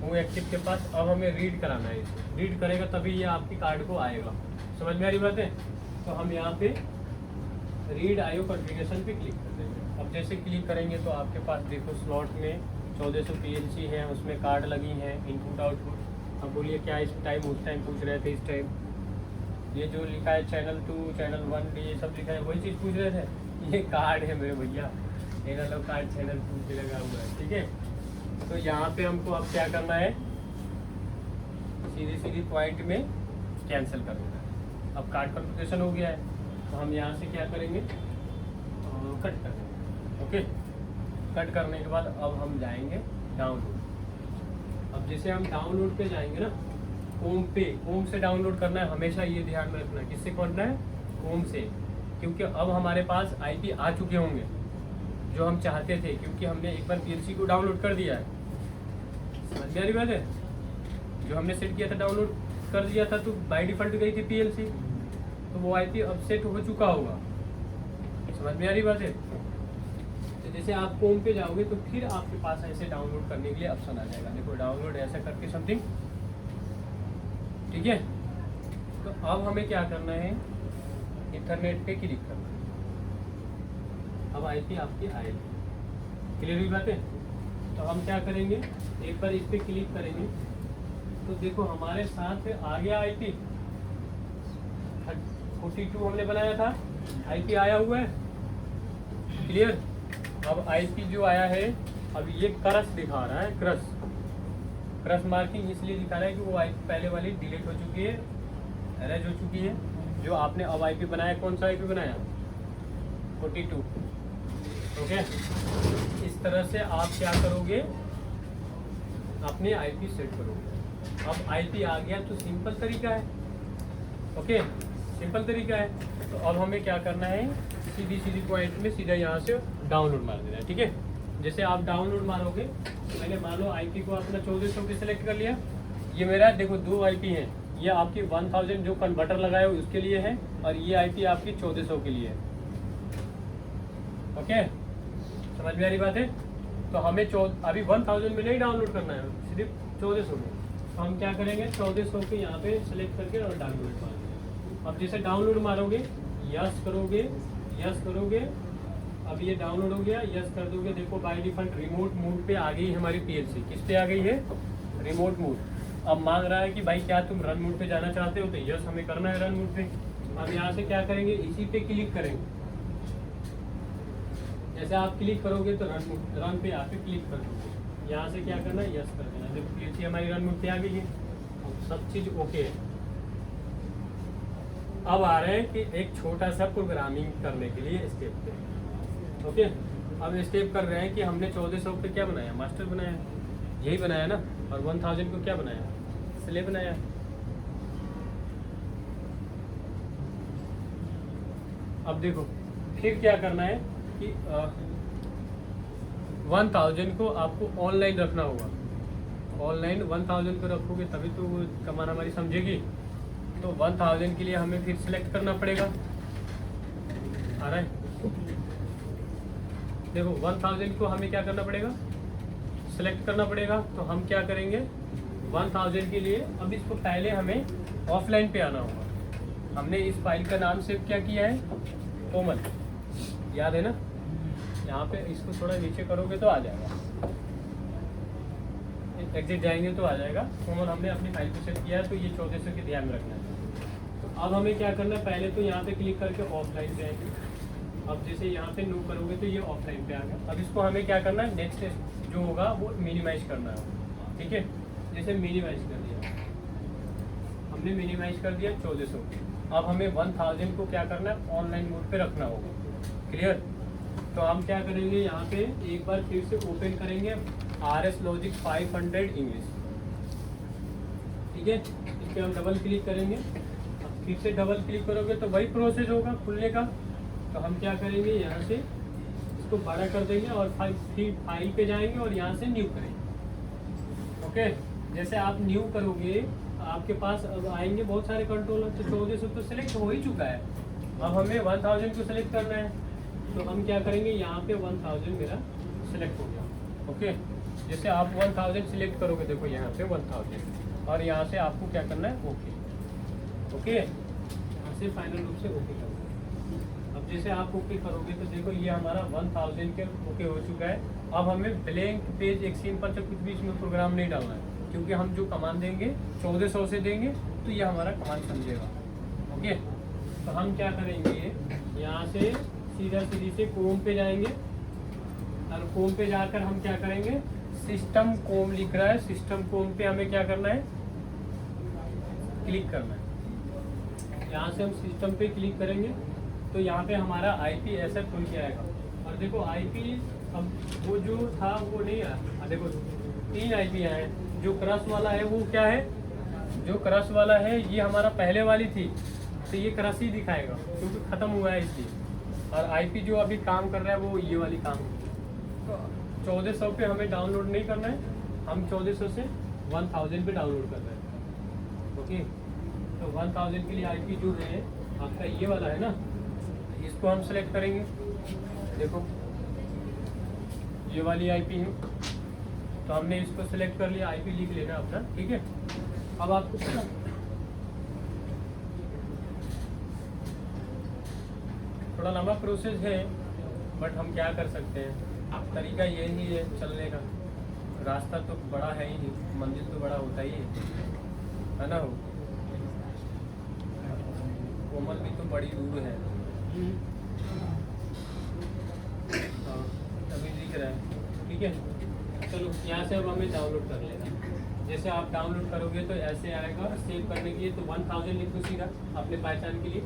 वो एक्टिव के पास। अब हमें रीड कराना है, इसे रीड करेगा तभी ये आपकी कार्ड को आएगा। समझ में आ रही बात है? तो हम यहाँ पे रीड IO कॉन्फ़िगरेशन पे क्लिक कर देंगे। अब जैसे क्लिक करेंगे तो आपके पास देखो स्लॉट में 1400 PLC है, उसमें कार्ड लगी हैं, इनपुट आउटपुट अब बोलिए क्या इस टाइम उस टाइम पूछ रहे थे इस टाइम? ये जो लिखा है चैनल 2 चैनल 1 ये सब लिखा है वही चीज़ पूछ रहे थे। ये कार्ड है मेरे भैया, एनालॉग कार्ड चैनल 2 पे लगा हुआ है, ठीक है। तो यहाँ पे हमको अब क्या करना है, सीधी सीधी पॉइंट में कैंसिल कर देना है। अब कार्ड कंप्यूटेशन हो गया है, तो हम यहाँ से क्या करेंगे, कट कर देंगे। ओके, कट करने के बाद अब हम जाएंगे डाउनलोड। अब जैसे हम डाउनलोड पे जाएंगे ना, होम से डाउनलोड करना है, हमेशा ये ध्यान में रखना है। किससे करना है? होम से, क्योंकि अब हमारे पास आईपी आ चुके होंगे जो हम चाहते थे, क्योंकि हमने एक बार पीएलसी को डाउनलोड कर दिया है। समझ में आ रही बात है? जो हमने सेट किया था डाउनलोड कर दिया था, तो बाय डिफॉल्ट गई थी पीएलसी, तो वो आईपी अब सेट हो चुका होगा। समझ में आ रही बात है? तो जैसे आप होम पे जाओगे तो फिर आपके पास ऐसे डाउनलोड करने के लिए ऑप्शन आ जाएगा। देखो डाउनलोड ऐसा करके समथिंग, ठीक है। तो अब हमें क्या करना है, इंटरनेट पे क्लिक करना है। अब आईपी आपकी आएगी। क्लियर हुई बात है? तो हम क्या करेंगे, एक बार इस पे क्लिक करेंगे तो देखो हमारे साथ आ गया आईपी 42 हमने बनाया था, आईपी आया हुआ है। क्लियर? अब आईपी जो आया है, अब ये क्रश दिखा रहा है, क्रश मार्किंग इसलिए दिखा रहा है कि वो आईपी पहले वाली डिलीट हो चुकी है, एरेज हो चुकी है। जो आपने अब आईपी बनाया, कौन सा आईपी बनाया? 42। ओके, इस तरह से आप क्या करोगे, अपने आईपी सेट करोगे। अब आईपी आ गया तो सिंपल तरीका है। ओके, सिंपल तरीका है। तो अब हमें क्या करना है, सीधी सीधी पॉइंट में सीधा यहाँ से डाउनलोड मार देना है, ठीक है। जैसे आप डाउनलोड मारोगे, मैंने मान लो आईपी को अपना 1400 पे सिलेक्ट कर लिया। ये मेरा देखो 2 आईपी हैं, ये आपकी 1000 जो कन्वर्टर लगाए हो उसके लिए है, और ये आईपी आपकी 1400 के लिए है। ओके, समझ में आ रही बात है? तो हमें अभी 1000 में नहीं डाउनलोड करना है, सिर्फ 1400 में। तो हम क्या करेंगे, 1400 के यहाँ पे सिलेक्ट करके और डाउनलोड मारेंगे। अब जैसे डाउनलोड मारोगे, यस करोगे, यस करोगे, अब ये डाउनलोड हो गया, यस कर दोगे। देखो बाय डिफॉल्ट रिमोट मोड पे आ गई हमारी पीएलसी। किस पे आ गई है? Remote mode. अब मांग रहा है कि भाई क्या तुम रन मोड पे जाना चाहते हो, तो यस हमें करना है रन मोड पे। अब यहाँ से क्या करेंगे, इसी पे क्लिक करेंगे। जैसे आप क्लिक करोगे तो रन पे यहाँ पे क्लिक कर दोगे। यहाँ से क्या करना है, यस कर देना। देखो पीएलसी हमारी रन मोड पे आ गई है, सब चीज़ ओके है। अब आ रहे हैं कि एक छोटा सा प्रोग्रामिंग करने के लिए स्टेप पे। ओके, अब स्टेप कर रहे हैं कि हमने 1400 पे क्या बनाया, मास्टर बनाया, यही बनाया ना। और 1000 को क्या बनाया, स्लेव बनाया। अब देखो फिर क्या करना है कि 1000 को आपको ऑनलाइन रखना होगा। ऑनलाइन 1000 को रखोगे तभी तो वो कमान हमारी समझेगी। तो 1000 के लिए हमें फिर सिलेक्ट करना पड़ेगा। आ रहा है? देखो 1000 को हमें क्या करना पड़ेगा, सिलेक्ट करना पड़ेगा। तो हम क्या करेंगे, 1000 के लिए अब इसको पहले हमें ऑफलाइन पे आना होगा। हमने इस फाइल का नाम सेव क्या किया है, कोमल, याद है ना। यहाँ पे इसको थोड़ा नीचे करोगे तो आ जाएगा, एग्जिट जाएंगे तो आ जाएगा। कोमल हमने अपनी फाइल को सेव किया है, तो ये 1400 के ध्यान में रखना है। तो अब हमें क्या करना है, पहले तो यहाँ पे क्लिक करके ऑफलाइन जाएंगे। अब जैसे यहाँ पे नो करोगे तो ये ऑफलाइन पे आ गया। अब इसको हमें क्या करना है, नेक्स्ट जो होगा वो मिनिमाइज करना है, ठीक है। जैसे मिनिमाइज कर दिया, हमने मिनिमाइज कर दिया 1400। अब हमें 1000 को क्या करना है, ऑनलाइन मोड पे रखना होगा। क्लियर? तो हम क्या करेंगे, यहाँ पे एक बार फिर से ओपन करेंगे RS लॉजिक 500 इंग्लिश, ठीक है। इस पर हम डबल क्लिक करेंगे। अब फिर से डबल क्लिक करोगे तो वही प्रोसेस होगा खुलने का। तो हम क्या करेंगे, यहाँ से इसको बड़ा कर देंगे और फिर फाइल पे जाएंगे और यहाँ से न्यू करेंगे। ओके, जैसे आप न्यू करोगे आपके पास अब आएंगे बहुत सारे कंट्रोलर। तो 1400 तो सिलेक्ट हो ही चुका है, अब हमें 1000 को सिलेक्ट करना है। तो हम क्या करेंगे, यहाँ पे 1000 मेरा सिलेक्ट हो गया। ओके, जैसे आप 1000 सिलेक्ट करोगे, देखो यहाँ पे 1000, और यहाँ से आपको क्या करना है, ओके। ओके, यहाँ से फाइनल रूप से ओके करना है। अब जैसे आप ओके करोगे तो देखो ये हमारा 1000 के ओके हो चुका है। अब हमें ब्लैंक पेज, एक सिंपल से कुछ भी इसमें प्रोग्राम नहीं डालना है। क्योंकि हम जो कमांड देंगे 1400 से देंगे तो ये हमारा कमांड समझेगा। ओके, तो हम क्या करेंगे, यहाँ से सीधी से कोम पे जाएंगे और कोम पे जाकर हम क्या करेंगे, सिस्टम कोम लिख रहा है, सिस्टम कोम पे हमें क्या करना है, क्लिक करना है। यहाँ से हम सिस्टम पे क्लिक करेंगे तो यहाँ पे हमारा आईपी ऐसा खुल के आएगा। और देखो आईपी अब वो जो था वो नहीं आया, देखो 3 आईपी आए। जो क्रश वाला है वो क्या है, जो क्रश वाला है ये हमारा पहले वाली थी तो ये क्रश ही दिखाएगा क्योंकि ख़त्म हुआ है इसलिए। और आईपी जो अभी काम कर रहा है वो ये वाली काम। तो 1400 पे हमें डाउनलोड नहीं करना है, हम 1400 से 1000 पे डाउनलोड कर रहे हैं। ओके, तो 1000 के लिए आईपी जो है आपका ये वाला है ना, इसको हम सेलेक्ट करेंगे। देखो ये वाली आईपी है तो हमने इसको सेलेक्ट कर लिया, आईपी लिख लेना अपना, ठीक है। अब आपको थोड़ा लंबा प्रोसेस है बट हम क्या कर सकते हैं, तरीका यही है चलने का, रास्ता तो बड़ा है ही, मंजिल तो बड़ा होता ही है ना। हो कोमल भी तो बड़ी दूर है, अभी दिख रहा है, ठीक है। चलो यहाँ से अब हमें डाउनलोड कर लेना। जैसे आप डाउनलोड करोगे तो ऐसे आएगा, सेव करने के लिए तो 1000 लिख दो सीधा अपने पहचान के लिए।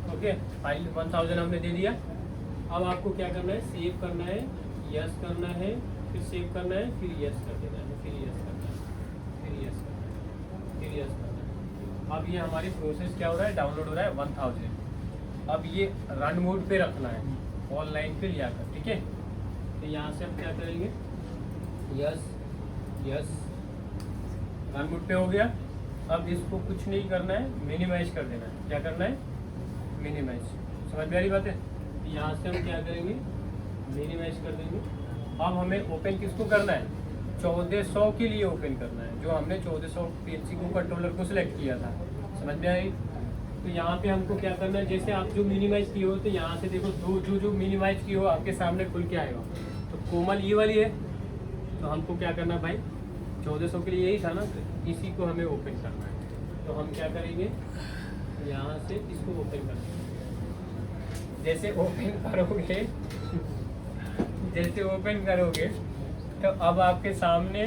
ओके, फाइल 1000 हमने दे दिया। अब आपको क्या करना है, सेव करना है, यस करना है, फिर सेव करना है, फिर यस कर देना है, फिर यस करना है, फिर यस करना है, फिर यस करना है। अब ये हमारी प्रोसेस क्या हो रहा है, डाउनलोड हो रहा है 1000। अब ये रन मोड पे रखना है, ऑनलाइन पे लिया कर, ठीक है। तो यहाँ से हम क्या करेंगे, यस यस, रन मोड पे हो गया। अब इसको कुछ नहीं करना है, मिनिमाइज कर देना है। क्या करना है, मिनिमाइज। समझ में आ रही बात है। यहाँ से हम क्या करेंगे, मिनिमाइज कर देंगे। अब हमें ओपन किसको करना है, 1400 के लिए ओपन करना है, जो हमने 1400 पीएलसी को कंट्रोलर को सिलेक्ट किया था। समझ में आई। तो यहाँ पे हमको क्या करना है, जैसे आप जो मिनिमाइज किए हो तो यहाँ से देखो दो जो मिनिमाइज किए हो आपके सामने खुल के आएगा। तो कोमल ये वाली है, तो हमको क्या करना है भाई, 1400 के लिए यही था ना, तो इसी को हमें ओपन करना है। तो हम क्या करेंगे, यहाँ से इसको ओपन करेंगे। जैसे ओपन करोगे जैसे ओपन करोगे तो अब आपके सामने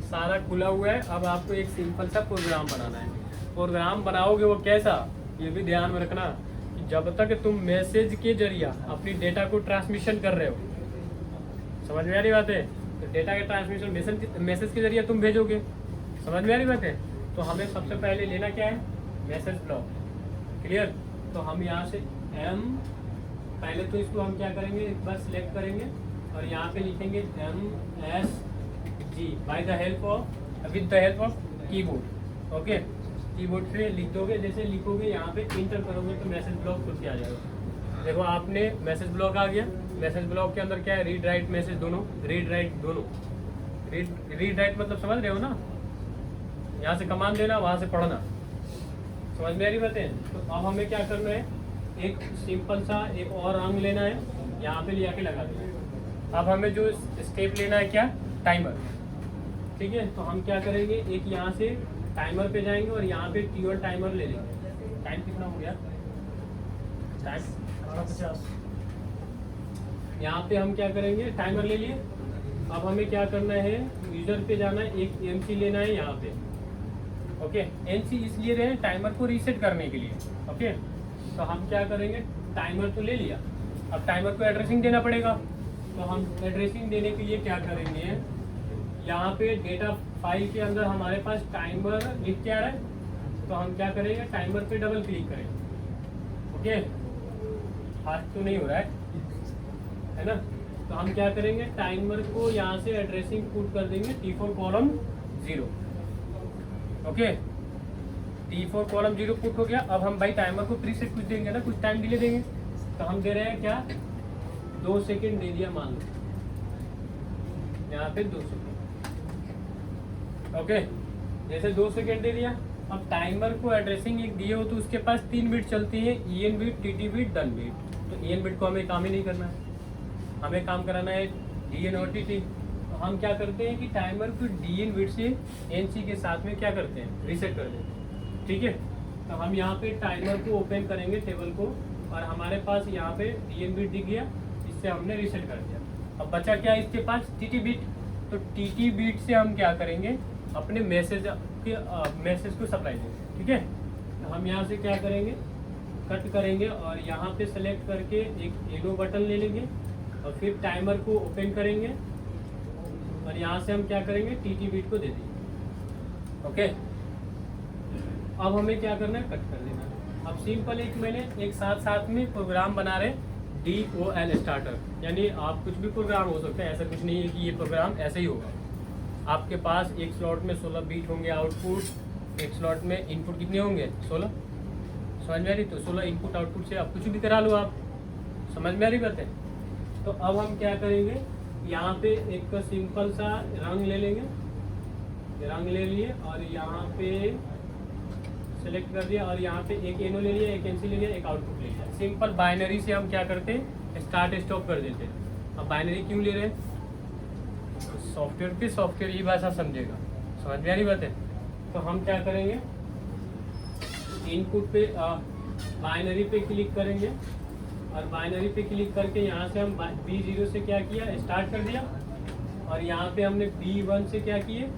सारा खुला हुआ है। अब आपको एक सिंपल सा प्रोग्राम बनाना है। प्रोग्राम बनाओगे वो कैसा, ये भी ध्यान में रखना कि जब तक तुम मैसेज के जरिए अपनी डेटा को ट्रांसमिशन कर रहे हो, समझ में आ रही बात है, तो डेटा के ट्रांसमिशन मैसेज के जरिए तुम भेजोगे। समझ में आ रही बात है। तो हमें सबसे पहले लेना क्या है, मैसेज ब्लॉक। क्लियर। तो हम यहाँ से एम, पहले तो इसको हम क्या करेंगे, एक बार सिलेक्ट करेंगे और यहाँ पे लिखेंगे MSG by the help of, with the help of keyboard. Okay, keyboard से लिख दोगे, जैसे लिखोगे यहाँ पे इंटर करोगे तो मैसेज ब्लॉक खुद के आ जाएगा। देखो आपने मैसेज ब्लॉक आ गया। मैसेज ब्लॉक के अंदर क्या है, रीड राइट मैसेज दोनों, रीड राइट दोनों। रीड राइट मतलब समझ रहे हो ना, यहाँ से कमांड देना, वहाँ से पढ़ना। समझ में आ रही बातें। तो अब हमें क्या करना है, एक सिंपल सा एक और रंग लेना है, यहाँ पे लिया के लगा देना है। अब हमें जो स्टेप लेना है क्या, टाइमर। ठीक है, तो हम क्या करेंगे, एक यहाँ से टाइमर पे जाएंगे और यहाँ पे कीवर्ड टाइमर ले लेंगे। टाइम कितना हो गया, टाइम 50। यहाँ पे हम क्या करेंगे, टाइमर ले लिए। अब हमें क्या करना है, यूजर पे जाना है, एक एमसी लेना है यहाँ पे। ओके, एमसी इसलिए रहे टाइमर को रीसेट करने के लिए। ओके, तो हम क्या करेंगे, टाइमर तो ले लिया, अब टाइमर को एड्रेसिंग देना पड़ेगा। तो हम एड्रेसिंग देने के लिए क्या करेंगे, यहाँ पे डेटा फाइल के अंदर हमारे पास टाइमर लिख के आ रहा है, तो हम क्या करेंगे, टाइमर पे डबल क्लिक करेंगे। ओके, हाथ तो नहीं हो रहा है ना। तो हम क्या करेंगे, टाइमर को यहाँ से एड्रेसिंग पुट कर देंगे T4 column 0। Okay, T4 column 0 put हो गया। अब हम भाई टाइमर को प्रीसेट कुछ देंगे ना, कुछ टाइम डिले देंगे। तो हम दे रहे हैं क्या, 2 सेकेंड दे दिया मान लो, यहाँ पे 2 सेकेंड। ओके, जैसे 2 सेकेंड दे दिया। अब टाइमर को एड्रेसिंग एक दिए हो तो उसके पास 3 बिट चलती है, EN bit, TT bit, done bit. तो EN बिट को हमें काम ही नहीं करना है, हमें काम कराना है DN और TT। हम क्या करते हैं कि टाइमर को DN बिट से NC के साथ में क्या करते हैं, रीसेट कर देते हैं। ठीक है, तो हम यहाँ पे टाइमर को ओपन करेंगे टेबल को, और हमारे पास यहाँ पे DN बिट दिख गया, इससे हमने रीसेट कर दिया। अब बचा क्या इसके पास, TT बिट। तो TT बिट से हम क्या करेंगे, अपने मैसेज को सप्लाई देंगे। ठीक है, तो हम यहाँ से क्या करेंगे, कट करेंगे और यहाँ पे सेलेक्ट करके एक एरो बटन ले लेंगे और फिर टाइमर को ओपन करेंगे और यहाँ से हम क्या करेंगे, TT बिट को दे देंगे। ओके, अब हमें क्या करना है, कट कर देना है। अब सिंपल एक साथ में प्रोग्राम बना रहे DOL स्टार्टर, यानी आप कुछ भी प्रोग्राम हो सकते हैं, ऐसा कुछ नहीं है कि ये प्रोग्राम ऐसे ही होगा। आपके पास एक स्लॉट में 16 बीट होंगे आउटपुट, एक स्लॉट में इनपुट कितने होंगे, 16। समझ में आ रही, तो 16 इनपुट आउटपुट से आप कुछ भी करा लो, आप समझ में आ रही बात है। तो अब हम क्या करेंगे, यहाँ पे एक सिंपल सा रंग ले लेंगे, रंग ले लिए और यहाँ पे सेलेक्ट कर दिया और यहाँ पे एक एनो ले लिया, एक NC ले लिया, एक आउटपुट ले लिया। सिंपल बाइनरी से हम क्या करते हैं, स्टार्ट स्टॉप कर देते हैं। अब बाइनरी क्यों ले रहे हैं, सॉफ्टवेयर पे सॉफ्टवेयर ही भाषा समझेगा, समझ में आ रही बात है। तो हम क्या करेंगे, इनपुट पे बाइनरी पे क्लिक करेंगे और बाइनरी पे क्लिक करके यहाँ से हम B0 से क्या किया, स्टार्ट कर दिया और यहाँ पे हमने B1 से क्या किए,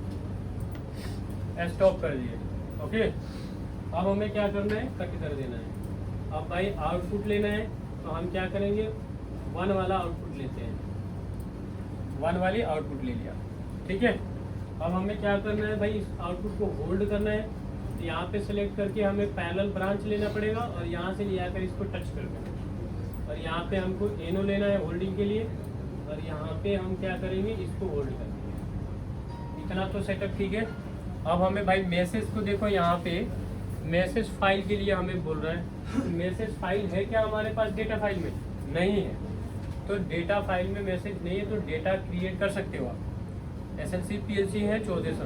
स्टॉप कर दिए। ओके, अब हमें क्या करना है, कट कर देना है। अब भाई आउटपुट लेना है, तो हम क्या करेंगे, 1 वाला आउटपुट लेते हैं, 1 वाली आउटपुट ले लिया। ठीक है, अब हमें क्या करना है भाई, इस आउटपुट को होल्ड करना है। तो यहाँ पे सेलेक्ट करके हमें पैरेलल ब्रांच लेना पड़ेगा और यहाँ से ले आकर इसको टच कर देना, और यहाँ पे हमको एनो लेना है होल्डिंग के लिए, और यहाँ पे हम क्या करेंगे, इसको होल्ड करेंगे। इतना तो सेटअप ठीक है। अब हमें भाई मैसेज को देखो, यहाँ पे मैसेज फाइल के लिए हमें बोल रहा है, मैसेज फाइल है क्या हमारे पास डेटा फाइल में, नहीं है। तो डेटा फाइल में मैसेज नहीं है, तो डेटा क्रिएट कर सकते हो आप। SLC PLC है 1400।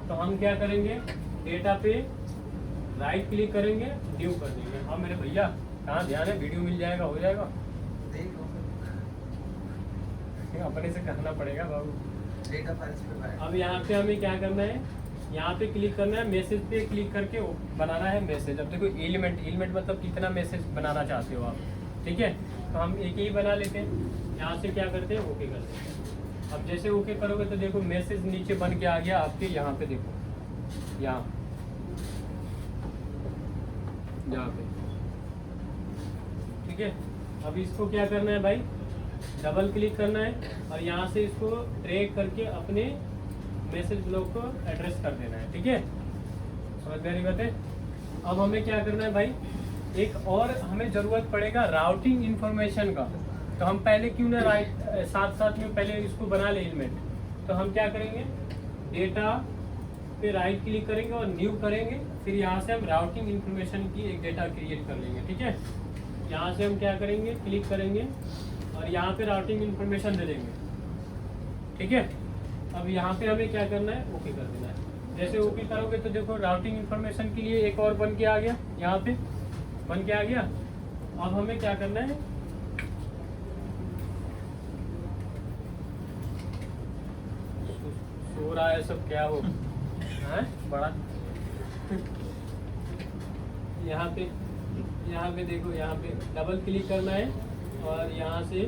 तो हम क्या करेंगे, डेटा पे राइट क्लिक करेंगे, न्यू कर देंगे। हाँ मेरे भैया कहाँ ध्यान है, वीडियो मिल जाएगा, हो जाएगा, अपने से करना पड़ेगा बाबू। डेटा फाइल्स पे अब यहाँ पे हमें क्या करना है, यहाँ पे क्लिक करना है, मैसेज पे क्लिक करके बनाना है मैसेज। अब देखो एलिमेंट मतलब कितना मैसेज बनाना चाहते हो आप। ठीक है, तो हम एक ही बना लेते हैं। यहाँ से क्या करते हैं, ओके कर देते हैं। अब जैसे ओके करोगे तो देखो मैसेज नीचे बन के आ गया आपके, यहाँ पे देखो, यहाँ पे। ठीक है, अब इसको क्या करना है भाई, डबल क्लिक करना है और यहाँ से इसको ड्रैग करके अपने मैसेज ब्लॉक को एड्रेस कर देना है। ठीक है, समझ में आ रही बात है। अब हमें क्या करना है भाई, एक और हमें ज़रूरत पड़ेगा राउटिंग इंफॉर्मेशन का। तो हम पहले क्यों ना साथ में पहले इसको बना ले एलिमेंट। तो हम क्या करेंगे, डेटा पे राइट क्लिक करेंगे और न्यू करेंगे, फिर यहाँ से हम राउटिंग इंफॉर्मेशन की एक डेटा क्रिएट कर लेंगे। ठीक है, यहाँ से हम क्या करेंगे, क्लिक करेंगे और यहाँ पे राउटिंग इंफॉर्मेशन दे देंगे। ठीक है, अब यहाँ पे हमें क्या करना है, ओके कर देना है। जैसे ओके करोगे तो देखो राउटिंग इंफॉर्मेशन के लिए एक और बन के आ गया, यहाँ पे बन के आ गया। अब हमें क्या करना है, सो रहा है सब, क्या हो है बड़ा। यहाँ पे देखो, यहाँ पे डबल क्लिक करना है और यहाँ से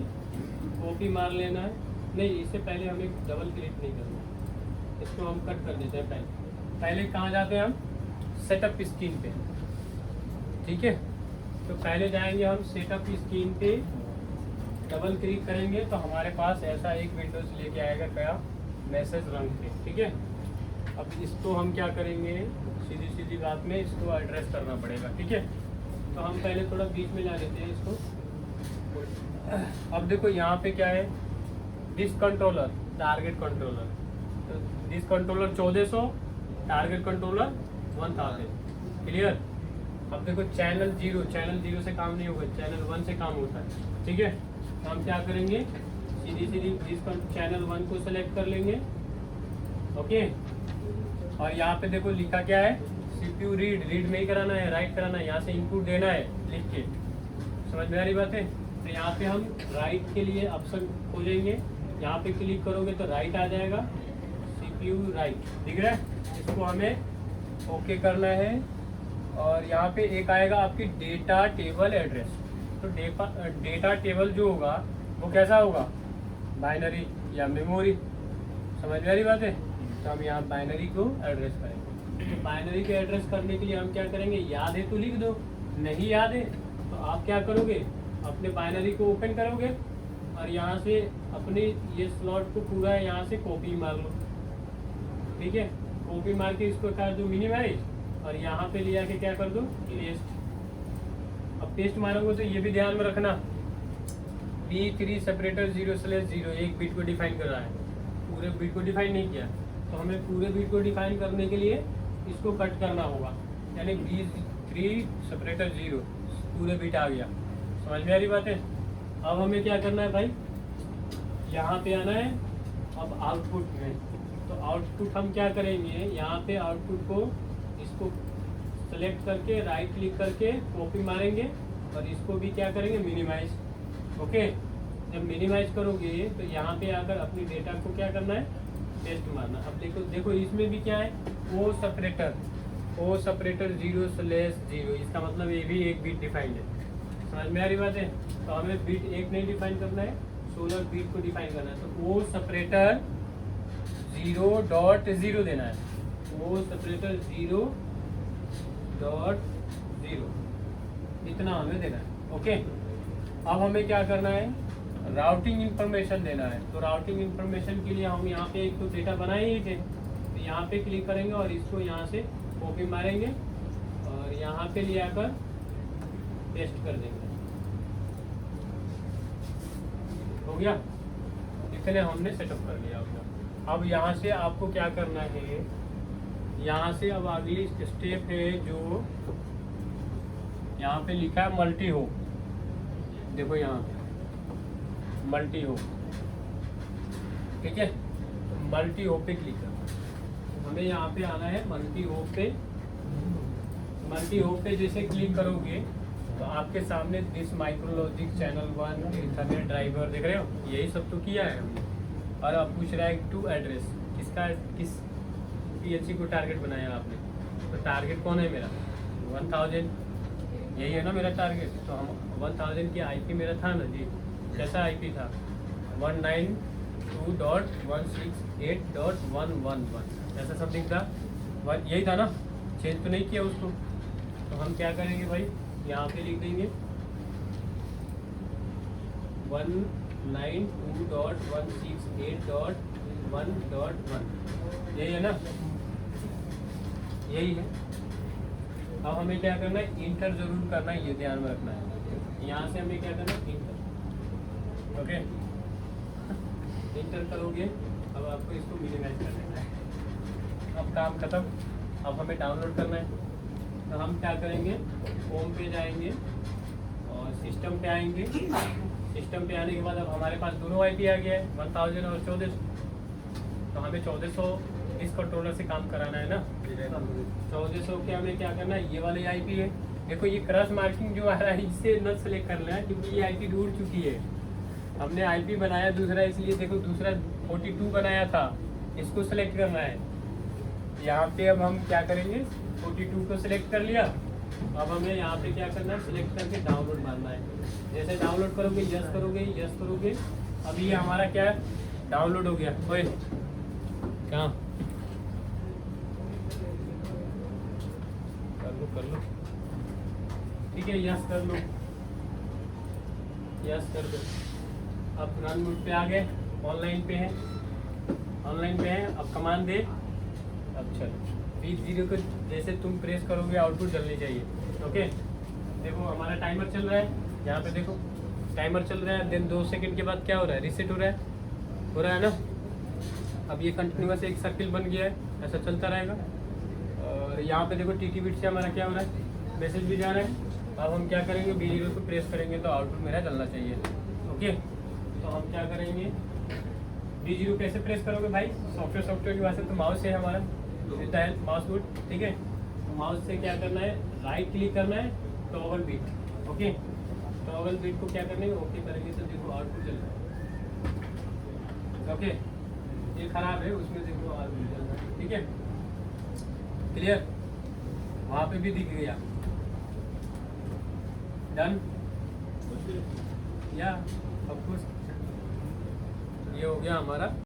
कॉपी मार लेना है। नहीं, इससे पहले हमें डबल क्लिक नहीं करना, इसको हम कट कर देते हैं। पहले कहाँ जाते हैं हम, सेटअप स्क्रीन पे। ठीक है, तो पहले जाएंगे हम सेटअप स्क्रीन पे, डबल क्लिक करेंगे तो हमारे पास ऐसा एक विंडोज लेके आएगा, क्या, मैसेज रंग पे। ठीक है, अब इसको हम क्या करेंगे, सीधी बात में इसको एड्रेस करना पड़ेगा। ठीक है, तो हम पहले थोड़ा बीच में ला लेते हैं इसको। अब देखो यहाँ पे क्या है, दिस कंट्रोलर, टारगेट कंट्रोलर। तो this controller 1400, target controller 1000। Clear. अब देखो चैनल 0 से काम नहीं होगा, चैनल 1 से काम होता है। ठीक है, तो हम क्या करेंगे, सीधी दिस चैनल 1 को सेलेक्ट कर लेंगे। ओके, और यहाँ पे देखो लिखा क्या है, CPU रीड में ही कराना है, राइट कराना है, यहाँ से इनपुट देना है लिख के। समझ में आ रही बात है। तो यहाँ पे हम राइट के लिए ऑप्शन खोजेंगे यहाँ पे क्लिक करोगे तो राइट आ जाएगा, CPU राइट दिख रहा है। इसको हमें ओके करना है। और यहाँ पे एक आएगा आपकी डेटा टेबल एड्रेस। तो डेटा टेबल जो होगा वो कैसा होगा, बाइनरी या मेमोरी, समझ में आ रही बात है। तो हम यहाँ बाइनरी को एड्रेस करेंगे। तो बाइनरी को एड्रेस करने के लिए हम क्या करेंगे, याद है तो लिख दो, नहीं याद है तो आप क्या करोगे, अपने बाइनरी को ओपन करोगे और यहाँ से अपने ये स्लॉट को पूरा यहाँ से कॉपी मार लो, ठीक है। कॉपी मार के इसको कर दो मिनिमाइज और यहाँ पे ले आके क्या कर दो, पेस्ट। अब पेस्ट मारोगे तो ये भी ध्यान में रखना, P3 सेपरेटर 0/0 एक बिट को डिफाइन कर रहा है, पूरे बिट को डिफाइन नहीं किया। तो हमें पूरे बिट को डिफाइन करने के लिए इसको कट करना होगा, यानी P3 सेपरेटर 0 पूरे बिट आ गया। समझ में आ रही बात है। अब हमें क्या करना है भाई, यहाँ पे आना है अब आउटपुट में। तो आउटपुट हम क्या करेंगे, यहाँ पे आउटपुट को इसको सेलेक्ट करके राइट क्लिक करके कॉपी मारेंगे और इसको भी क्या करेंगे, मिनिमाइज। ओके, जब मिनिमाइज करोगे तो यहाँ पे आकर अपनी डेटा को क्या करना है, पेस्ट मारना। अब देखो इसमें भी क्या है, ओ सेपरेटर 0/0, इसका मतलब ये भी एक बिट डिफाइंड है। समझ में आ रही बात है। तो हमें बिट एक नहीं डिफाइन करना है, 16 बिट को डिफाइन करना है। तो ओ सेपरेटर 0.0 देना है, ओ सेपरेटर 0.0 इतना हमें देना है। ओके, अब हमें क्या करना है, राउटिंग इंफॉर्मेशन देना है। तो राउटिंग इंफॉर्मेशन के लिए हम यहाँ पे एक तो डेटा बनाए ही थे, तो यहाँ पे क्लिक करेंगे और इसको यहाँ से कॉपी मारेंगे और यहाँ पे ले आकर पेस्ट कर देंगे। हो गया, इतने हमने सेटअप कर लिया होगा। अब यहाँ से आपको क्या करना है, यहाँ से अब अगली स्टेप है जो यहाँ पे लिखा है मल्टी हो। देखो यहाँ पे मल्टी हो, ठीक है। मल्टी हो पे क्लिक करना, हमें यहाँ पे आना है मल्टी हो पे। मल्टी हो पे जैसे क्लिक करोगे तो आपके सामने दिस माइक्रोलॉजिक चैनल 1 इथरनेट ड्राइवर देख रहे हो, यही सब तो किया है हमने। और अब पूछ रहा है टू एड्रेस, किस PLC को टारगेट बनाया आपने। तो टारगेट कौन है मेरा, 1000, यही है ना मेरा टारगेट। तो हम 1000 की IP मेरा था ना जी, कैसा IP था, 192.168.111, ऐसा समथिंग था, यही था ना, चेंज तो नहीं किया उसको। तो हम क्या करेंगे भाई, यहाँ पे लिख देंगे 192.168.1.1, यही है ना, यही है। अब हमें क्या करना है, इंटर जरूर करना है, ये ध्यान में रखना है। यहाँ से हमें क्या करना है, इंटर। ओके, इंटर करोगे अब आपको इसको मिनिमाइज कर देना है। अब काम खत्म। अब हमें डाउनलोड करना है। तो हम क्या करेंगे, होम पे जाएंगे और सिस्टम पे आएंगे। सिस्टम पे आने के बाद अब हमारे पास दोनों IP आ गया है, 1000 और 1400। तो हमें 1400 इस कंट्रोलर से काम कराना है ना। 1400 के हमें क्या करना है, ये वाली IP है। देखो ये क्रॉस मार्किंग जो आ रहा है इससे न सेलेक्ट करना है, क्योंकि ये IP दूर चुकी है। हमने IP बनाया दूसरा, इसलिए देखो दूसरा 42 बनाया था, इसको सेलेक्ट करना है। यहाँ पे अब हम क्या करेंगे, 42 को सिलेक्ट कर लिया। अब हमें यहाँ पे क्या करना है, सिलेक्ट करके डाउनलोड मारना है। जैसे डाउनलोड करोगे, यस करोगे, अब ये हमारा क्या है, डाउनलोड हो गया। ओए कहाँ, कर लो, ठीक है, यस कर लो, यस कर दो। अब रन मोड पे आ गए, ऑनलाइन पे है, अब कमांड दे। अब चलो P0 को जैसे तुम प्रेस करोगे आउटपुट चलनी चाहिए। ओके, देखो हमारा टाइमर चल रहा है, यहाँ पे देखो टाइमर चल रहा है। देन 2 सेकंड के बाद क्या हो रहा है, रीसेट हो रहा है ना। अब ये कंटिन्यूअस एक सर्किल बन गया है, ऐसा चलता रहेगा। और यहाँ पे देखो TT बिट से हमारा क्या हो रहा है, मैसेज भी जा रहा है। अब हम क्या करेंगे, B0 को प्रेस करेंगे तो आउटपुट मेरा चलना चाहिए। ओके, तो हम क्या करेंगे, B0 कैसे प्रेस करोगे भाई, सॉफ्टवेयर की भाषा तो माउस है हमारा, माउस बूट, ठीक है। तो माउस से क्या करना है, राइट क्लिक करना है, toggle bit. Okay, toggle bit को क्या करना है, ओके करेंगे तो देखो आउटपुट चल रहा है। ओके, ये खराब है, उसमें देखो आग जल रहा है, ठीक है, क्लियर, वहाँ पे भी दिख गया, डन, या ऑफ कोर्स ये हो गया हमारा